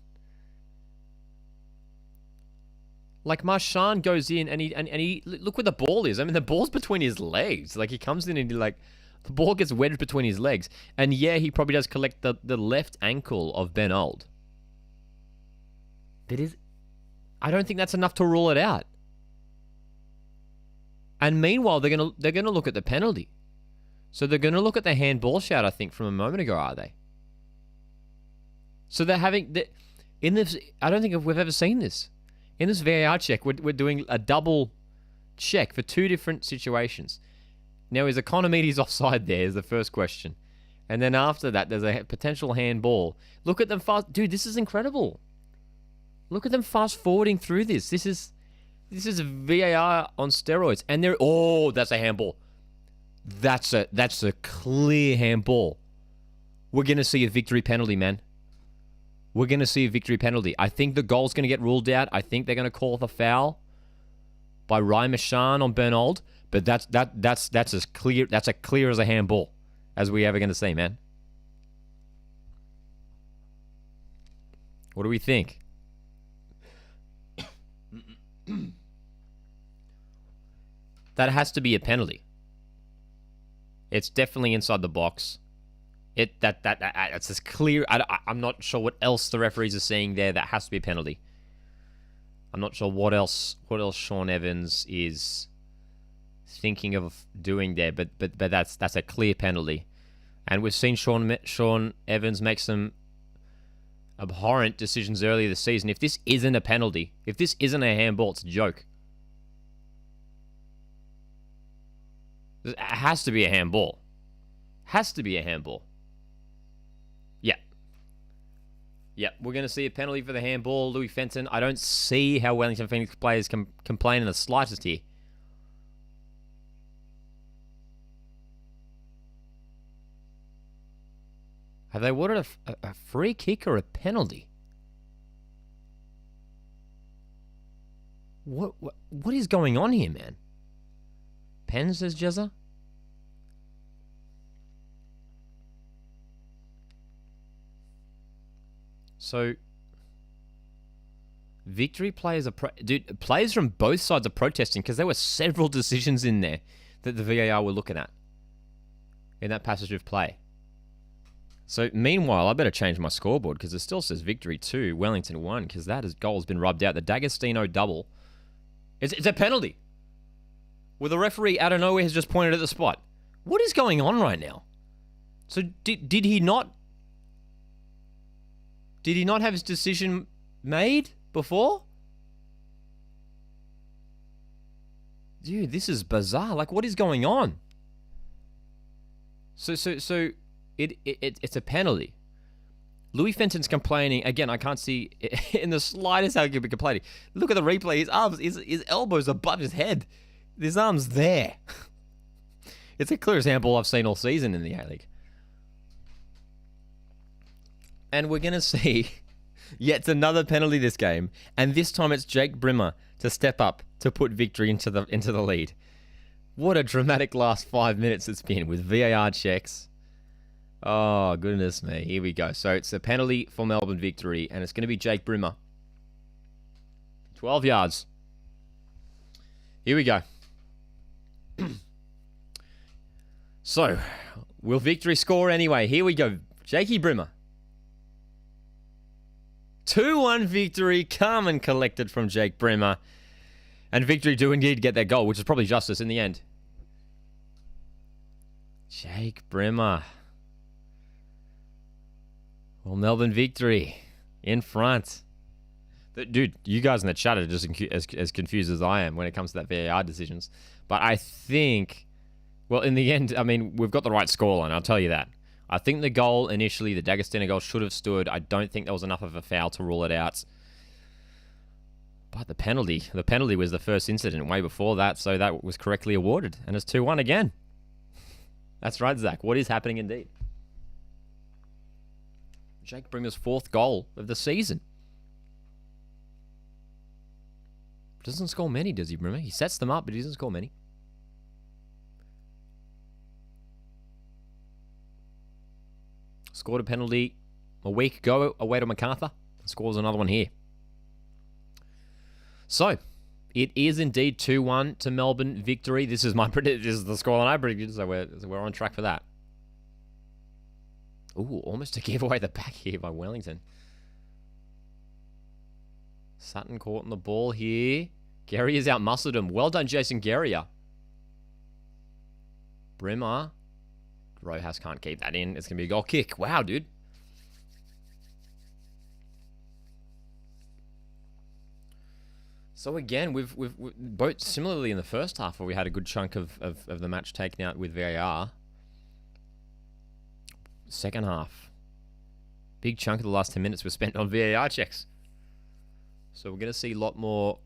Like, Marchand goes in and he look where the ball is. I mean, the ball's between his legs. Like, he comes in and the ball gets wedged between his legs. And yeah, he probably does collect the left ankle of Ben Old. I don't think that's enough to rule it out. And meanwhile, they're gonna look at the penalty. So they're gonna look at the handball shout, I think, from a moment ago, are they? So they're having... in this, I don't think we've ever seen this. In this VAR check, we're doing a double check for two different situations. Now, is Economides offside there is the first question. And then after that, there's a potential handball. Look at them fast... Dude, this is incredible. Look at them fast-forwarding through this. This is VAR on steroids. And they're... Oh, that's a handball. That's a clear handball. We're going to see a victory penalty, man. We're going to see a victory penalty. I think the goal's going to get ruled out. I think they're going to call the foul by Ryan Marchand on Bernold. But that's as clear. That's as clear as a handball as we ever going to see, man. What do we think? That has to be a penalty. It's definitely inside the box. It's as clear. I'm not sure what else the referees are seeing there. That has to be a penalty. I'm not sure what else Sean Evans is thinking of doing there, but that's a clear penalty. And we've seen Sean Evans make some abhorrent decisions earlier this season. If this isn't a penalty, if this isn't a handball, it's a joke. It has to be a handball. Has to be a handball. Yeah. Yeah, we're going to see a penalty for the handball. Louis Fenton. I don't see how Wellington Phoenix players can complain in the slightest here. Have they awarded a free kick or a penalty? What is going on here, man? Pen, says Jezza? So, Victory players are... Dude, players from both sides are protesting because there were several decisions in there that the VAR were looking at in that passage of play. So, meanwhile, I better change my scoreboard because it still says Victory 2, Wellington 1, because that goal has been rubbed out. The D'Agostino double. It's a penalty. Where the referee out of nowhere has just pointed at the spot. What is going on right now? So, did he not... Did he not have his decision made before? Dude, this is bizarre. Like, what is going on? So it's a penalty. Louis Fenton's complaining. Again, I can't see in the slightest how he could be complaining. Look at the replay. His arms, his elbows above his head. His arm's there. It's the clearest handball I've seen all season in the A-League. And we're going to see yet another penalty this game. And this time it's Jake Brimmer to step up to put Victory into the lead. What a dramatic last 5 minutes it's been with VAR checks. Oh, goodness me. Here we go. So it's a penalty for Melbourne Victory, and it's going to be Jake Brimmer. 12 yards. Here we go. So, will Victory score anyway? Here we go. Jakey Brimmer. 2-1 Victory. Calm and collected from Jake Brimmer. And Victory do indeed get their goal, which is probably justice in the end. Jake Brimmer. Well, Melbourne Victory in front. Dude, you guys in the chat are just as confused as I am when it comes to that VAR decisions. But I think, well, in the end, I mean, we've got the right scoreline, I'll tell you that. I think the goal initially, the D'Agostino goal, should have stood. I don't think there was enough of a foul to rule it out. But the penalty was the first incident way before that, so that was correctly awarded. And it's 2-1 again. That's right, Zach. What is happening indeed? Jake Brimmer's 4th goal of the season. Doesn't score many, does he, Brimmer? He sets them up, but he doesn't score many. Scored a penalty a week ago away to MacArthur. And scores another one here. So, it is indeed 2-1 to Melbourne Victory. This is my prediction. This is the scoreline I predicted, so we're on track for that. Ooh, almost to give away the back here by Wellington. Sutton caught on the ball here. Gary has outmuscled him. Well done, Jason Guerrier. Brimmer. Rojas can't keep that in. It's going to be a goal kick. Wow, dude. So again, we've both similarly in the first half where we had a good chunk of the match taken out with VAR. Second half, big chunk of the last 10 minutes was spent on VAR checks. So we're going to see a lot more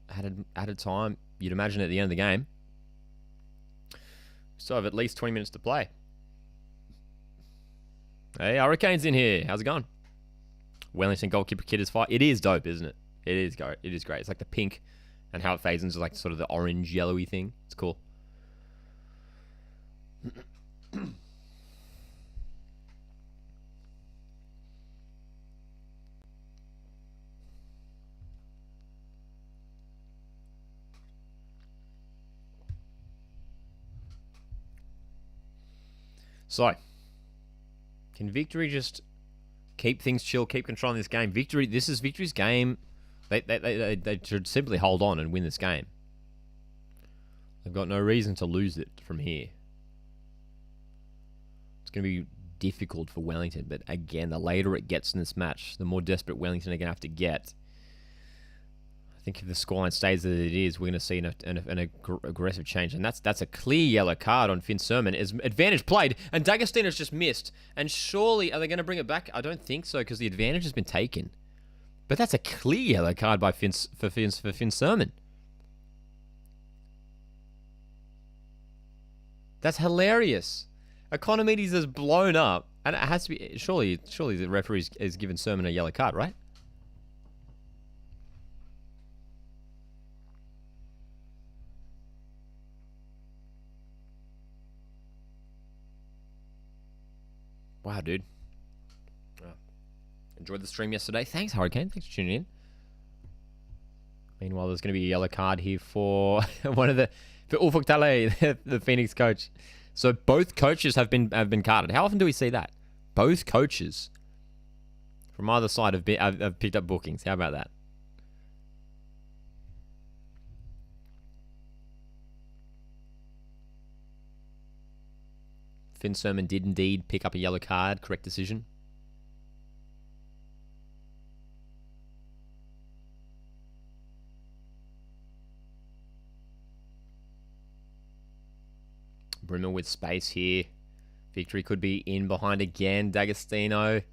added time, you'd imagine, at the end of the game. So I have at least 20 minutes to play. Hey, Hurricane's in here. How's it going? Wellington goalkeeper kit is fire. It is dope, isn't it? It is great. It is great. It's like the pink and how it fades into like sort of the orange yellowy thing. It's cool. So, can Victory just keep things chill, keep controlling this game? This is Victory's game. They should simply hold on and win this game. They've got no reason to lose it from here. It's going to be difficult for Wellington, but again, the later it gets in this match, the more desperate Wellington are going to have to get. I think if the scoreline stays as it is, we're going to see an aggressive change. And that's a clear yellow card on Finn Sermon. Is advantage played, and D'Agostino's just missed. And surely, are they going to bring it back? I don't think so, because the advantage has been taken. But that's a clear yellow card by Finn Sermon. That's hilarious. Economides is blown up, and it has to be... Surely the referee is given Sermon a yellow card, right? Wow, dude. Enjoyed the stream yesterday. Thanks, Hurricane. Thanks for tuning in. Meanwhile, there's going to be a yellow card here for for Ufuk Talay, the Phoenix coach. So both coaches have been carded. How often do we see that? Both coaches from either side have picked up bookings. How about that? Finn Sermon did indeed pick up a yellow card. Correct decision. Brimmer with space here. Victory could be in behind again. D'Agostino.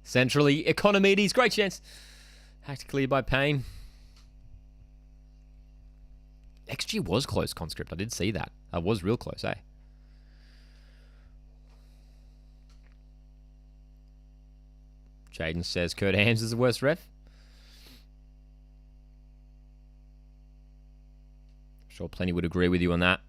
Centrally. Economides. Great chance. Hacked clear by Payne. XG was close, Conscript. I did see that. I was real close, eh? Jaden says Kurt Hams is the worst ref. I'm sure plenty would agree with you on that.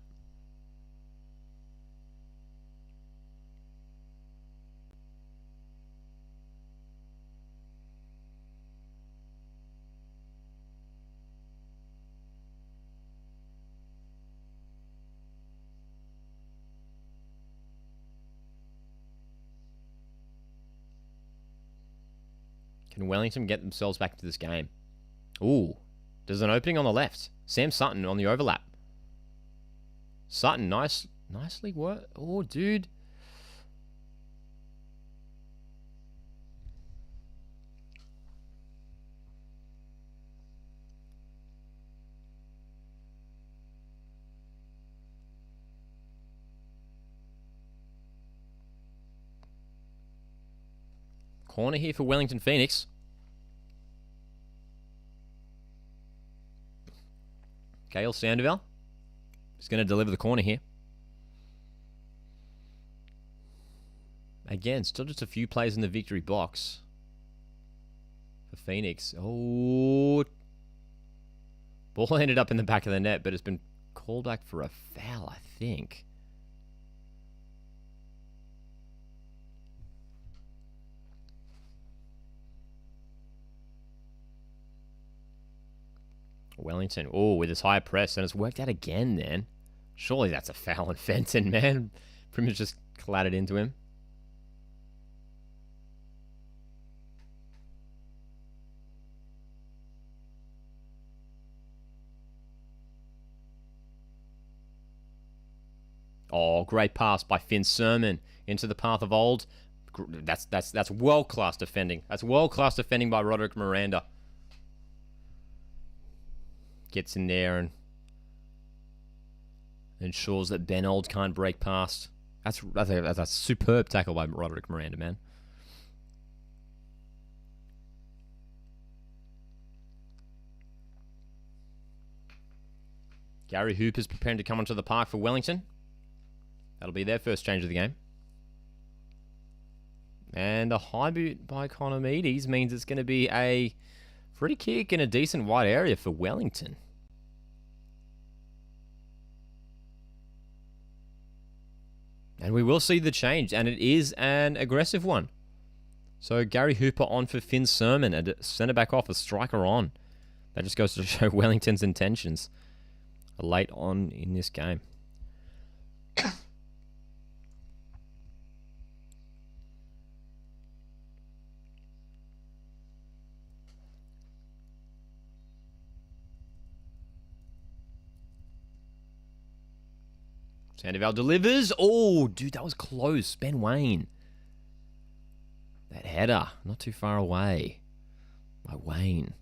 Can Wellington get themselves back to this game? Ooh, there's an opening on the left. Sam Sutton on the overlap. Sutton, nicely worked. Oh, dude. Corner here for Wellington Phoenix. Gail Sandoval is going to deliver the corner here. Again, still just a few plays in the victory box for Phoenix. Oh, ball ended up in the back of the net, but it's been called back for a foul, I think. Wellington, oh, with his high press, and it's worked out again then. Surely that's a foul on Fenton, man. Primus just clattered into him. Oh, great pass by Finn Sermon into the path of old. That's world-class defending. That's world-class defending by Roderick Miranda. Gets in there and ensures that Ben Old can't break past. That's a superb tackle by Roderick Miranda, man. Gary Hooper's preparing to come onto the park for Wellington. That'll be their first change of the game. And a high boot by Economides means it's going to be a free kick in a decent wide area for Wellington. And we will see the change, and it is an aggressive one. So Gary Hooper on for Finn Sermon, and centre back off, a striker on. That just goes to show Wellington's intentions late on in this game. Sandoval delivers. Oh, dude, that was close. Ben Wayne. That header, not too far away by Wayne.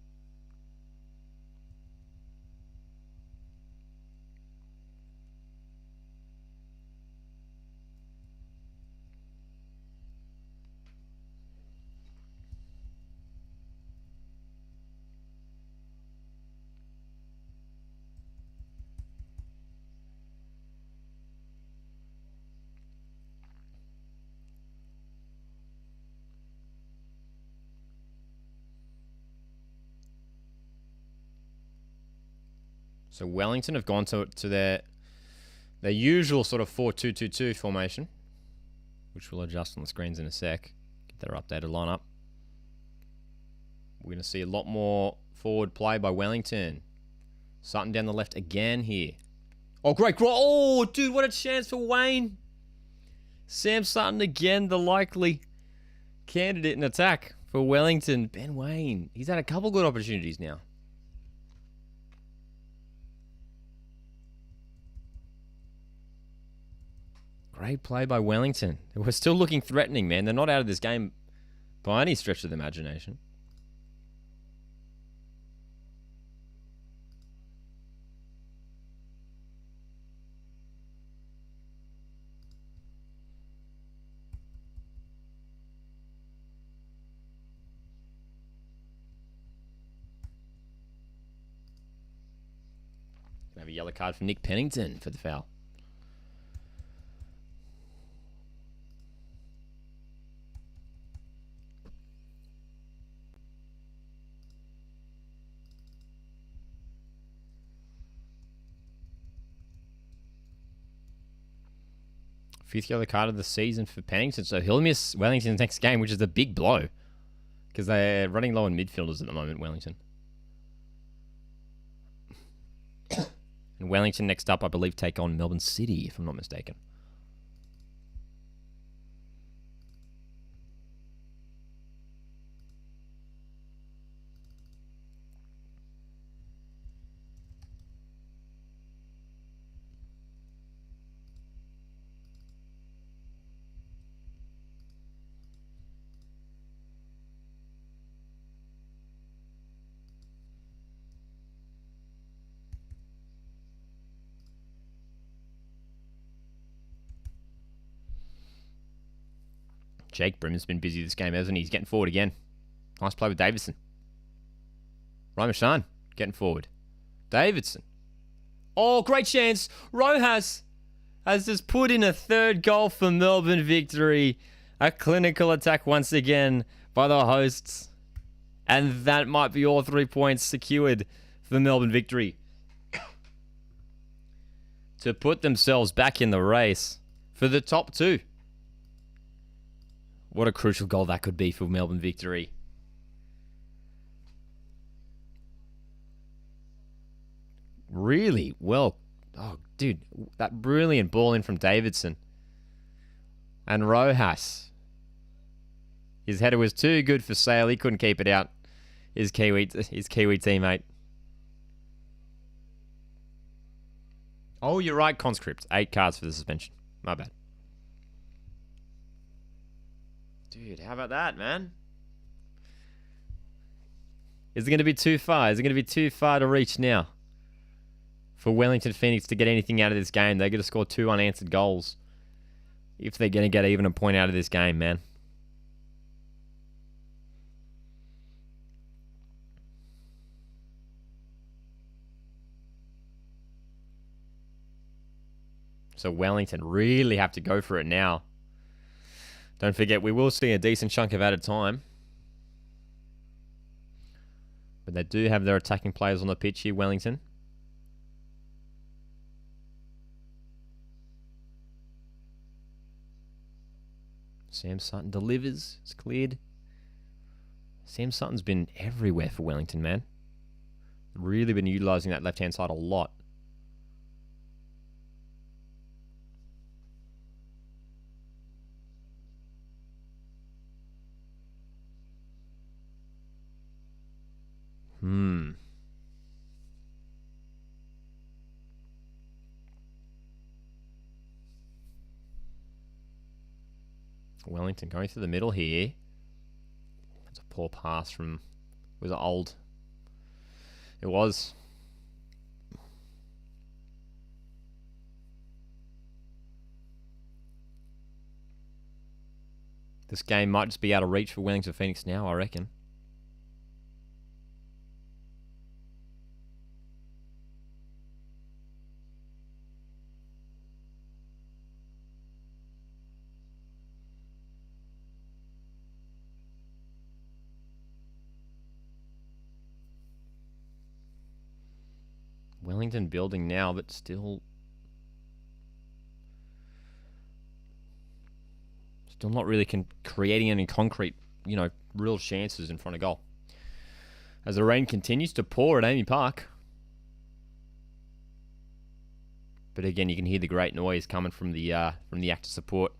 So Wellington have gone to their usual sort of 4-2-2-2 formation, which we'll adjust on the screens in a sec. Get their updated lineup. We're going to see a lot more forward play by Wellington. Sutton down the left again here. Oh, great. Oh, dude, what a chance for Wayne. Sam Sutton again, the likely candidate in attack for Wellington. Ben Wayne. He's had a couple good opportunities now. Great play by Wellington. We're still looking threatening, man. They're not out of this game by any stretch of the imagination. Gonna have a yellow card for Nick Pennington for the foul. Fifth yellow card of the season for Pennington, so he'll miss Wellington's next game, which is a big blow because they're running low on midfielders at the moment, Wellington. And Wellington next up, I believe, take on Melbourne City, if I'm not mistaken. Jake Brim's been busy this game, hasn't he? He's getting forward again. Nice play with Davidson. Ramashan getting forward. Davidson. Oh, great chance. Rojas has just put in a third goal for Melbourne Victory. A clinical attack once again by the hosts. And that might be all 3 points secured for Melbourne Victory to put themselves back in the race for the top two. What a crucial goal that could be for Melbourne Victory. Really well. Oh, dude, that brilliant ball in from Davidson. And Rojas. His header was too good for Sale. He couldn't keep it out. His Kiwi teammate. Oh, you're right, Conscript. 8 cards for the suspension. My bad. Dude, how about that, man? Is it going to be too far? Is it going to be too far to reach now for Wellington Phoenix to get anything out of this game? They're going to score 2 unanswered goals if they're going to get even a point out of this game, man. So Wellington really have to go for it now. Don't forget, we will see a decent chunk of added time. But they do have their attacking players on the pitch here, Wellington. Sam Sutton delivers. It's cleared. Sam Sutton's been everywhere for Wellington, man. Really been utilising that left-hand side a lot. Wellington going through the middle here. That's a poor pass from... Was it old? It was. This game might just be out of reach for Wellington Phoenix now, I reckon. Wellington building now, but still not really creating any concrete, real chances in front of goal. As the rain continues to pour at Amy Park. But again, you can hear the great noise coming from the active support.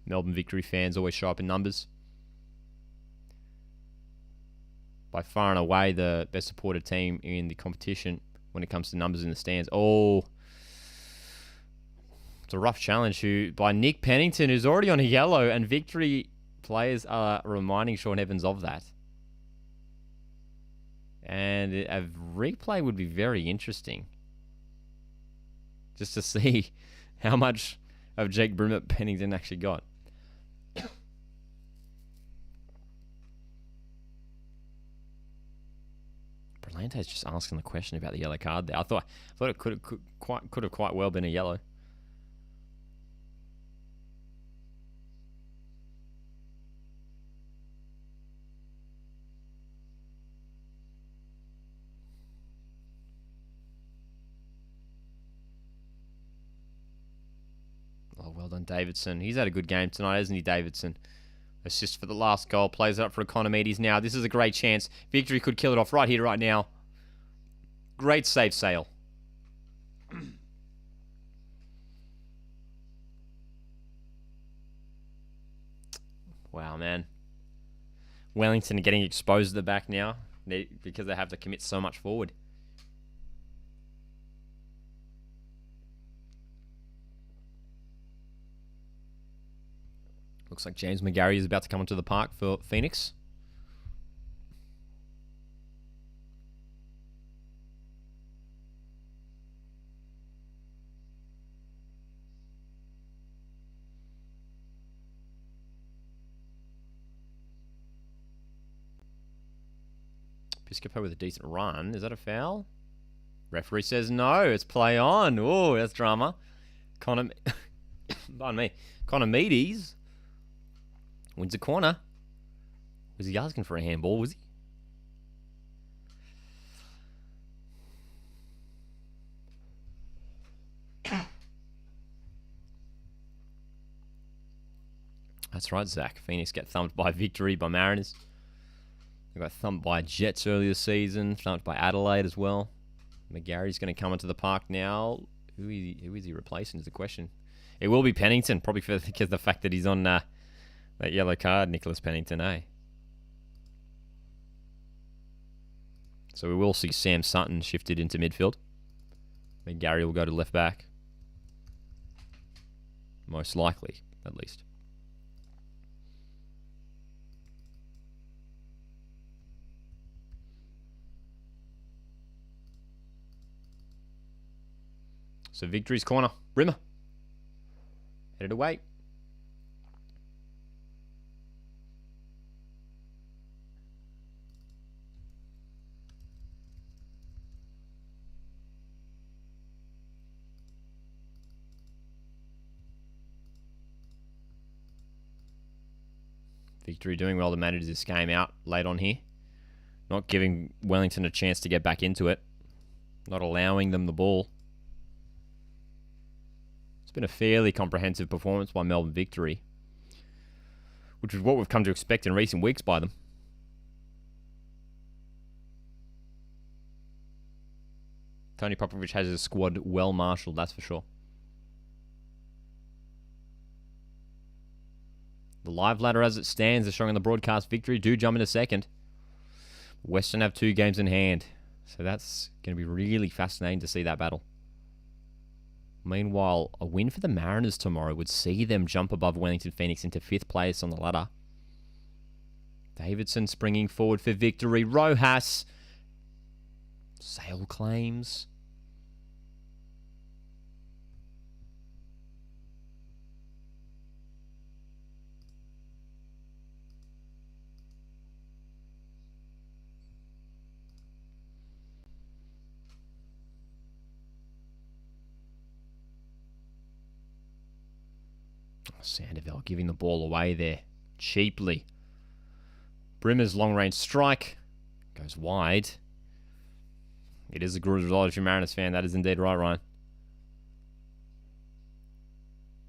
Melbourne Victory fans always show up in numbers. By far and away the best supported team in the competition when it comes to numbers in the stands. Oh, it's a rough challenge by Nick Pennington, who's already on a yellow, and Victory players are reminding Sean Evans of that. And a replay would be very interesting. Just to see how much of Jake Brimmer Pennington actually got. Berlante's just asking the question about the yellow card there. I thought it could have quite well been a yellow. Oh, well done, Davidson. He's had a good game tonight, hasn't he, Davidson? Assist for the last goal. Plays it up for Economides now. This is a great chance. Victory could kill it off right here, right now. Great save, Sale. Wow, man. Wellington getting exposed at the back now because they have to commit so much forward. Looks like James McGarry is about to come onto the park for Phoenix. Piscopo with a decent run. Is that a foul? Referee says no. It's play on. Oh, that's drama. Pardon me. Economides wins a corner. Was he asking for a handball, was he? That's right, Zach. Phoenix get thumped by Victory, by Mariners. They got thumped by Jets earlier this season, thumped by Adelaide as well. McGarry's going to come into the park now. Who is he replacing is the question. It will be Pennington, probably because of the fact that he's on that yellow card, Nicholas Pennington, eh? So we will see Sam Sutton shifted into midfield. McGarry will go to left back. Most likely, at least. So Victory's corner. Rimmer. Headed away. Victory doing well to manage this game out late on here. Not giving Wellington a chance to get back into it. Not allowing them the ball. It's been a fairly comprehensive performance by Melbourne Victory, which is what we've come to expect in recent weeks by them. Tony Popovich has his squad well marshalled, that's for sure. The live ladder as it stands is showing on the broadcast. Victory do jump into second. Western have 2 games in hand, so that's going to be really fascinating to see that battle. Meanwhile, a win for the Mariners tomorrow would see them jump above Wellington Phoenix into 5th place on the ladder. Davidson springing forward for Victory. Rojas. Sale claims. Sandoval giving the ball away there cheaply. Brimmer's long-range strike goes wide. It is a good result if you're a Mariners fan. That is indeed right, Ryan.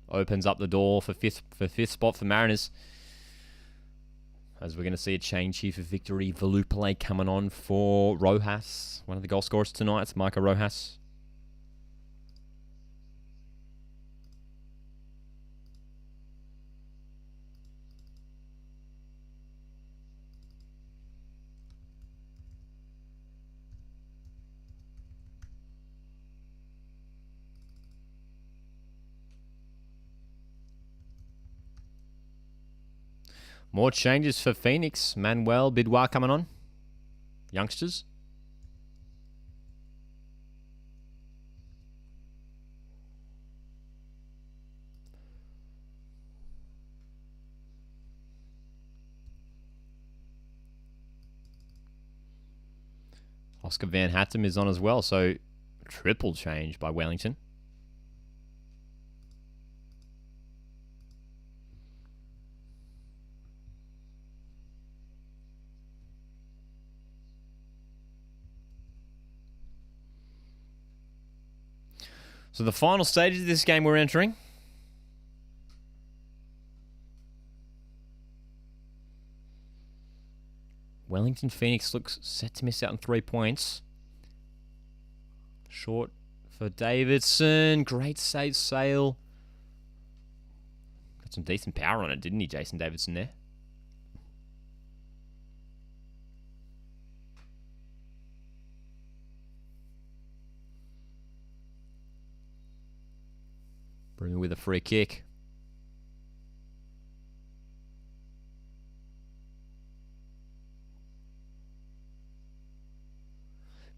Opens up the door for fifth spot for Mariners. As we're going to see a change here for Victory. Valupale coming on for Rojas. One of the goal scorers tonight. It's Micah Rojas. More changes for Phoenix. Manuel Bidwa coming on. Youngsters. Oscar Van Hattem is on as well, so triple change by Wellington. So the final stages of this game we're entering. Wellington Phoenix looks set to miss out on 3 points. Short for Davidson. Great save sail. Got some decent power on it, didn't he, Jason Davidson there? Bruno with a free kick.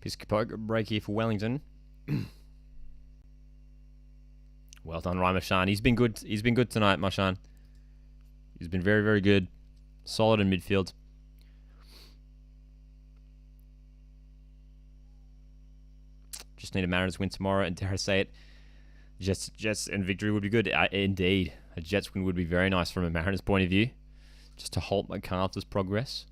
Piscopo break here for Wellington. Well done, Ryan Marchand. He's been good. He's been good tonight, Marchand. He's been very, very good. Solid in midfield. Just need a Mariners win tomorrow, and dare I say it, Jets and Victory would be good. Indeed. A Jets win would be very nice from a Mariners point of view. Just to halt MacArthur's progress.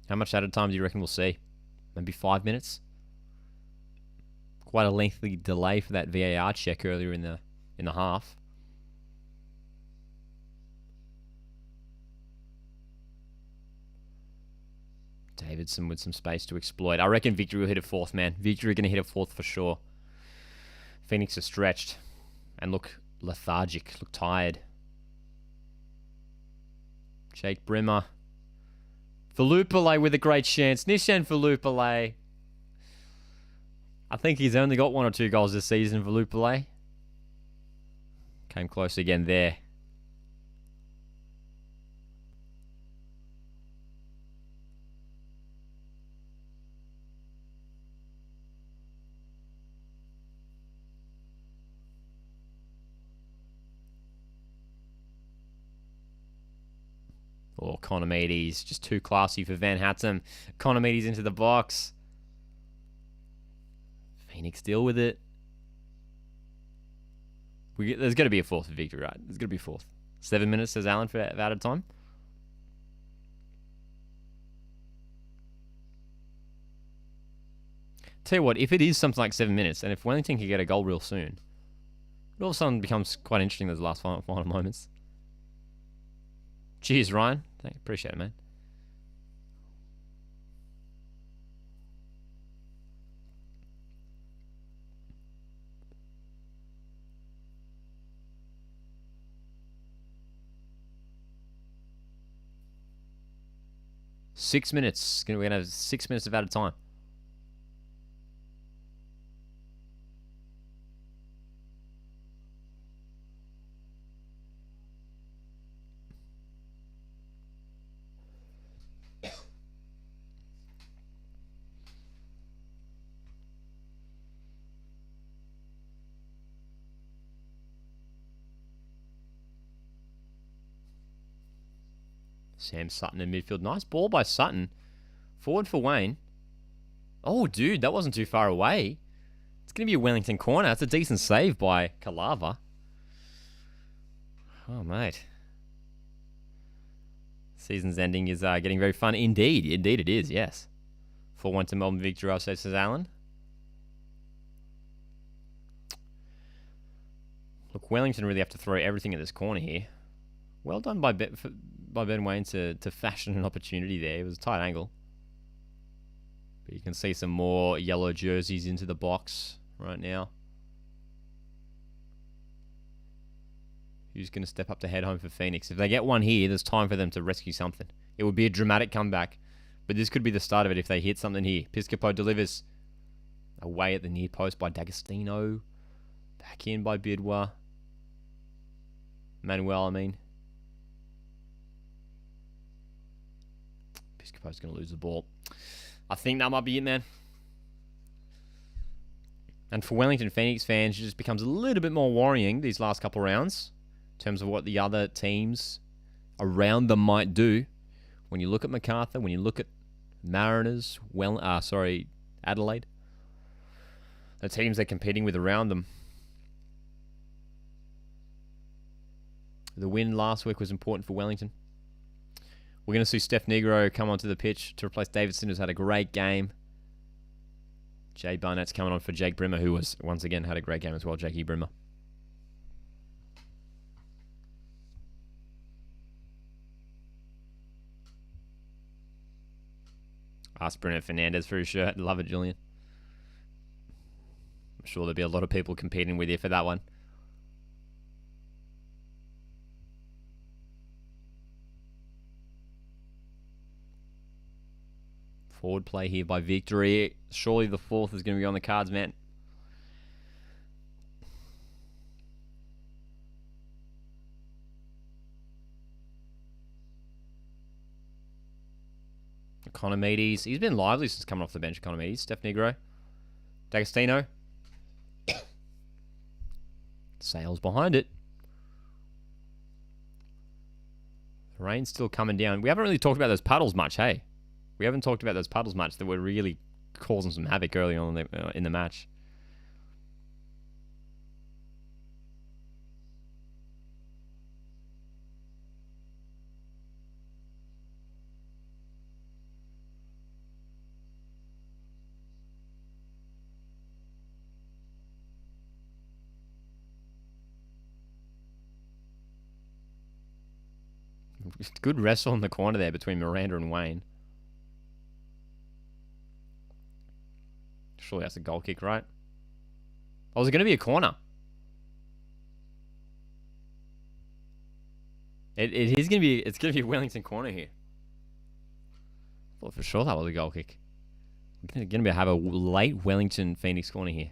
How much added time do you reckon we'll see? Maybe 5 minutes? Quite a lengthy delay for that VAR check earlier in the half. Davidson with some space to exploit. I reckon Victory will hit a fourth, man. Victory going to hit a fourth for sure. Phoenix are stretched and look lethargic, look tired. Jake Brimmer. Valupale with a great chance. Nishan Valupale. I think he's only got 1 or 2 goals this season, Valupale. Came close again there. Oh, Economides, just too classy for Van Hattem. Economides into the box. Phoenix deal with it. There's got to be a fourth for Victory, right? There's got to be a fourth. 7 minutes, says Alan, for added time. Tell you what, if it is something like 7 minutes, and if Wellington can get a goal real soon, it all of a sudden becomes quite interesting those last final moments. Cheers, Ryan. Appreciate it, man. Six minutes. We're going to have 6 minutes of added time. Sam Sutton in midfield. Nice ball by Sutton. Forward for Wayne. Oh, dude, that wasn't too far away. It's going to be a Wellington corner. That's a decent save by Kalava. Oh, mate. Season's ending is getting very fun indeed. Indeed it is, yes. 4-1 to Melbourne Victory, says Alan. Look, Wellington really have to throw everything at this corner here. Well done by Ben Wayne to fashion an opportunity there. It was a tight angle. But you can see some more yellow jerseys into the box right now. Who's going to step up to head home for Phoenix? If they get one here, there's time for them to rescue something. It would be a dramatic comeback. But this could be the start of it if they hit something here. Piscopo delivers. Away at the near post by D'Agostino. Back in by Bidwa. Manuel, I mean. Piscopo's going to lose the ball. I think that might be it, man. And for Wellington Phoenix fans, it just becomes a little bit more worrying these last couple rounds in terms of what the other teams around them might do. When you look at MacArthur, when you look at Mariners, Adelaide, the teams they're competing with around them. The win last week was important for Wellington. We're going to see Steph Negro come onto the pitch to replace Davidson, who's had a great game. Jay Barnett's coming on for Jake Brimmer, who was once again had a great game as well, Jakey Brimmer. Ask Bruno Fernandez for his shirt. Love it, Julian. I'm sure there'll be a lot of people competing with you for that one. Forward play here by Victory. Surely the fourth is going to be on the cards, man. Economides. He's been lively since coming off the bench, Economides. Steph Negro. D'Agostino. Sails behind it. The rain's still coming down. We haven't really talked about those puddles much, hey? We haven't talked about those puddles much that were really causing some havoc early on in the match. Good wrestle in the corner there between Miranda and Wayne. Surely that's a goal kick, right? Oh, is it going to be a corner? It is going to be. It's going to be a Wellington corner here. I thought for sure that was a goal kick. We're going to have a late Wellington Phoenix corner here.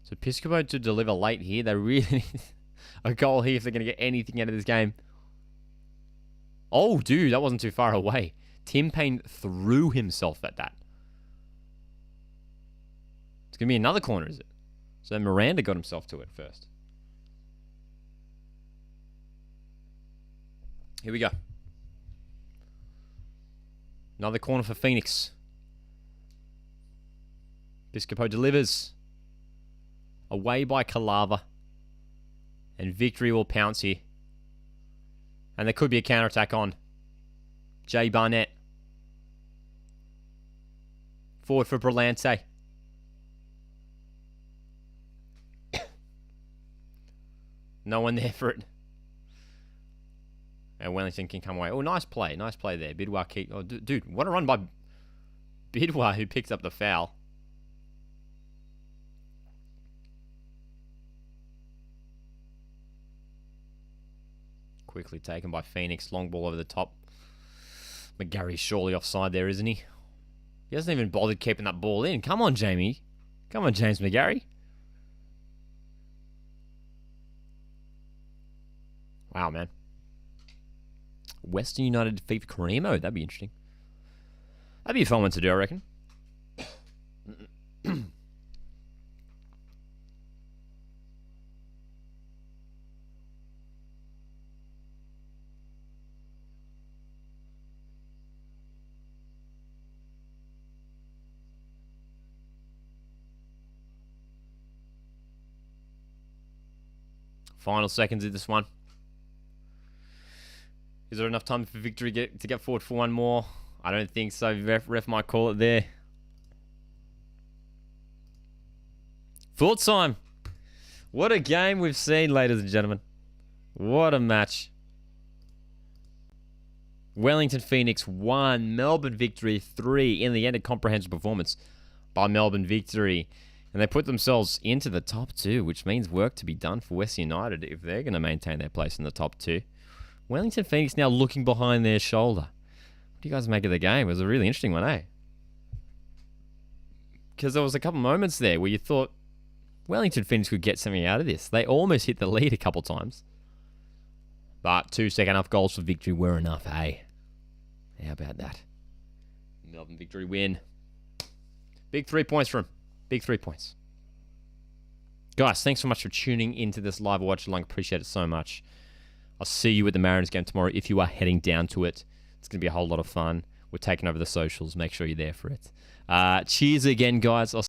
So Piscopo to deliver late here. They really need a goal here if they're going to get anything out of this game. Oh, dude, that wasn't too far away. Tim Payne threw himself at that. It's going to be another corner, is it? So Miranda got himself to it first. Here we go. Another corner for Phoenix. Piscopo delivers. Away by Kalava. And Victory will pounce here. And there could be a counter-attack on. Jay Barnett. Forward for Brillante. No one there for it. And Wellington can come away. Oh, nice play. Nice play there. Bidwa keep. Oh, dude, what a run by Bidwa, who picks up the foul. Quickly taken by Phoenix. Long ball over the top. McGarry's surely offside there, isn't he? He hasn't even bothered keeping that ball in. Come on, Jamie. Come on, James McGarry. Wow, man. Western United defeat Carimo. That'd be interesting. That'd be a fun one to do, I reckon. Final seconds of this one. Is there enough time for Victory to get forward for one more? I don't think so. Ref might call it there. Full time. What a game we've seen, ladies and gentlemen. What a match. Wellington Phoenix 1, Melbourne Victory 3 in the end. A comprehensive performance by Melbourne Victory. And they put themselves into the top 2, which means work to be done for West United if they're going to maintain their place in the top 2. Wellington Phoenix now looking behind their shoulder. What do you guys make of the game? It was a really interesting one, eh? Because there was a couple moments there where you thought Wellington Phoenix could get something out of this. They almost hit the lead a couple times. But 2 second-half goals for Victory were enough, hey? How about that? Melbourne Victory win. Big 3 points for him. Big 3 points. Guys, thanks so much for tuning into this live watch-along. Appreciate it so much. I'll see you at the Mariners game tomorrow if you are heading down to it. It's going to be a whole lot of fun. We're taking over the socials. Make sure you're there for it. Cheers again, guys. I'll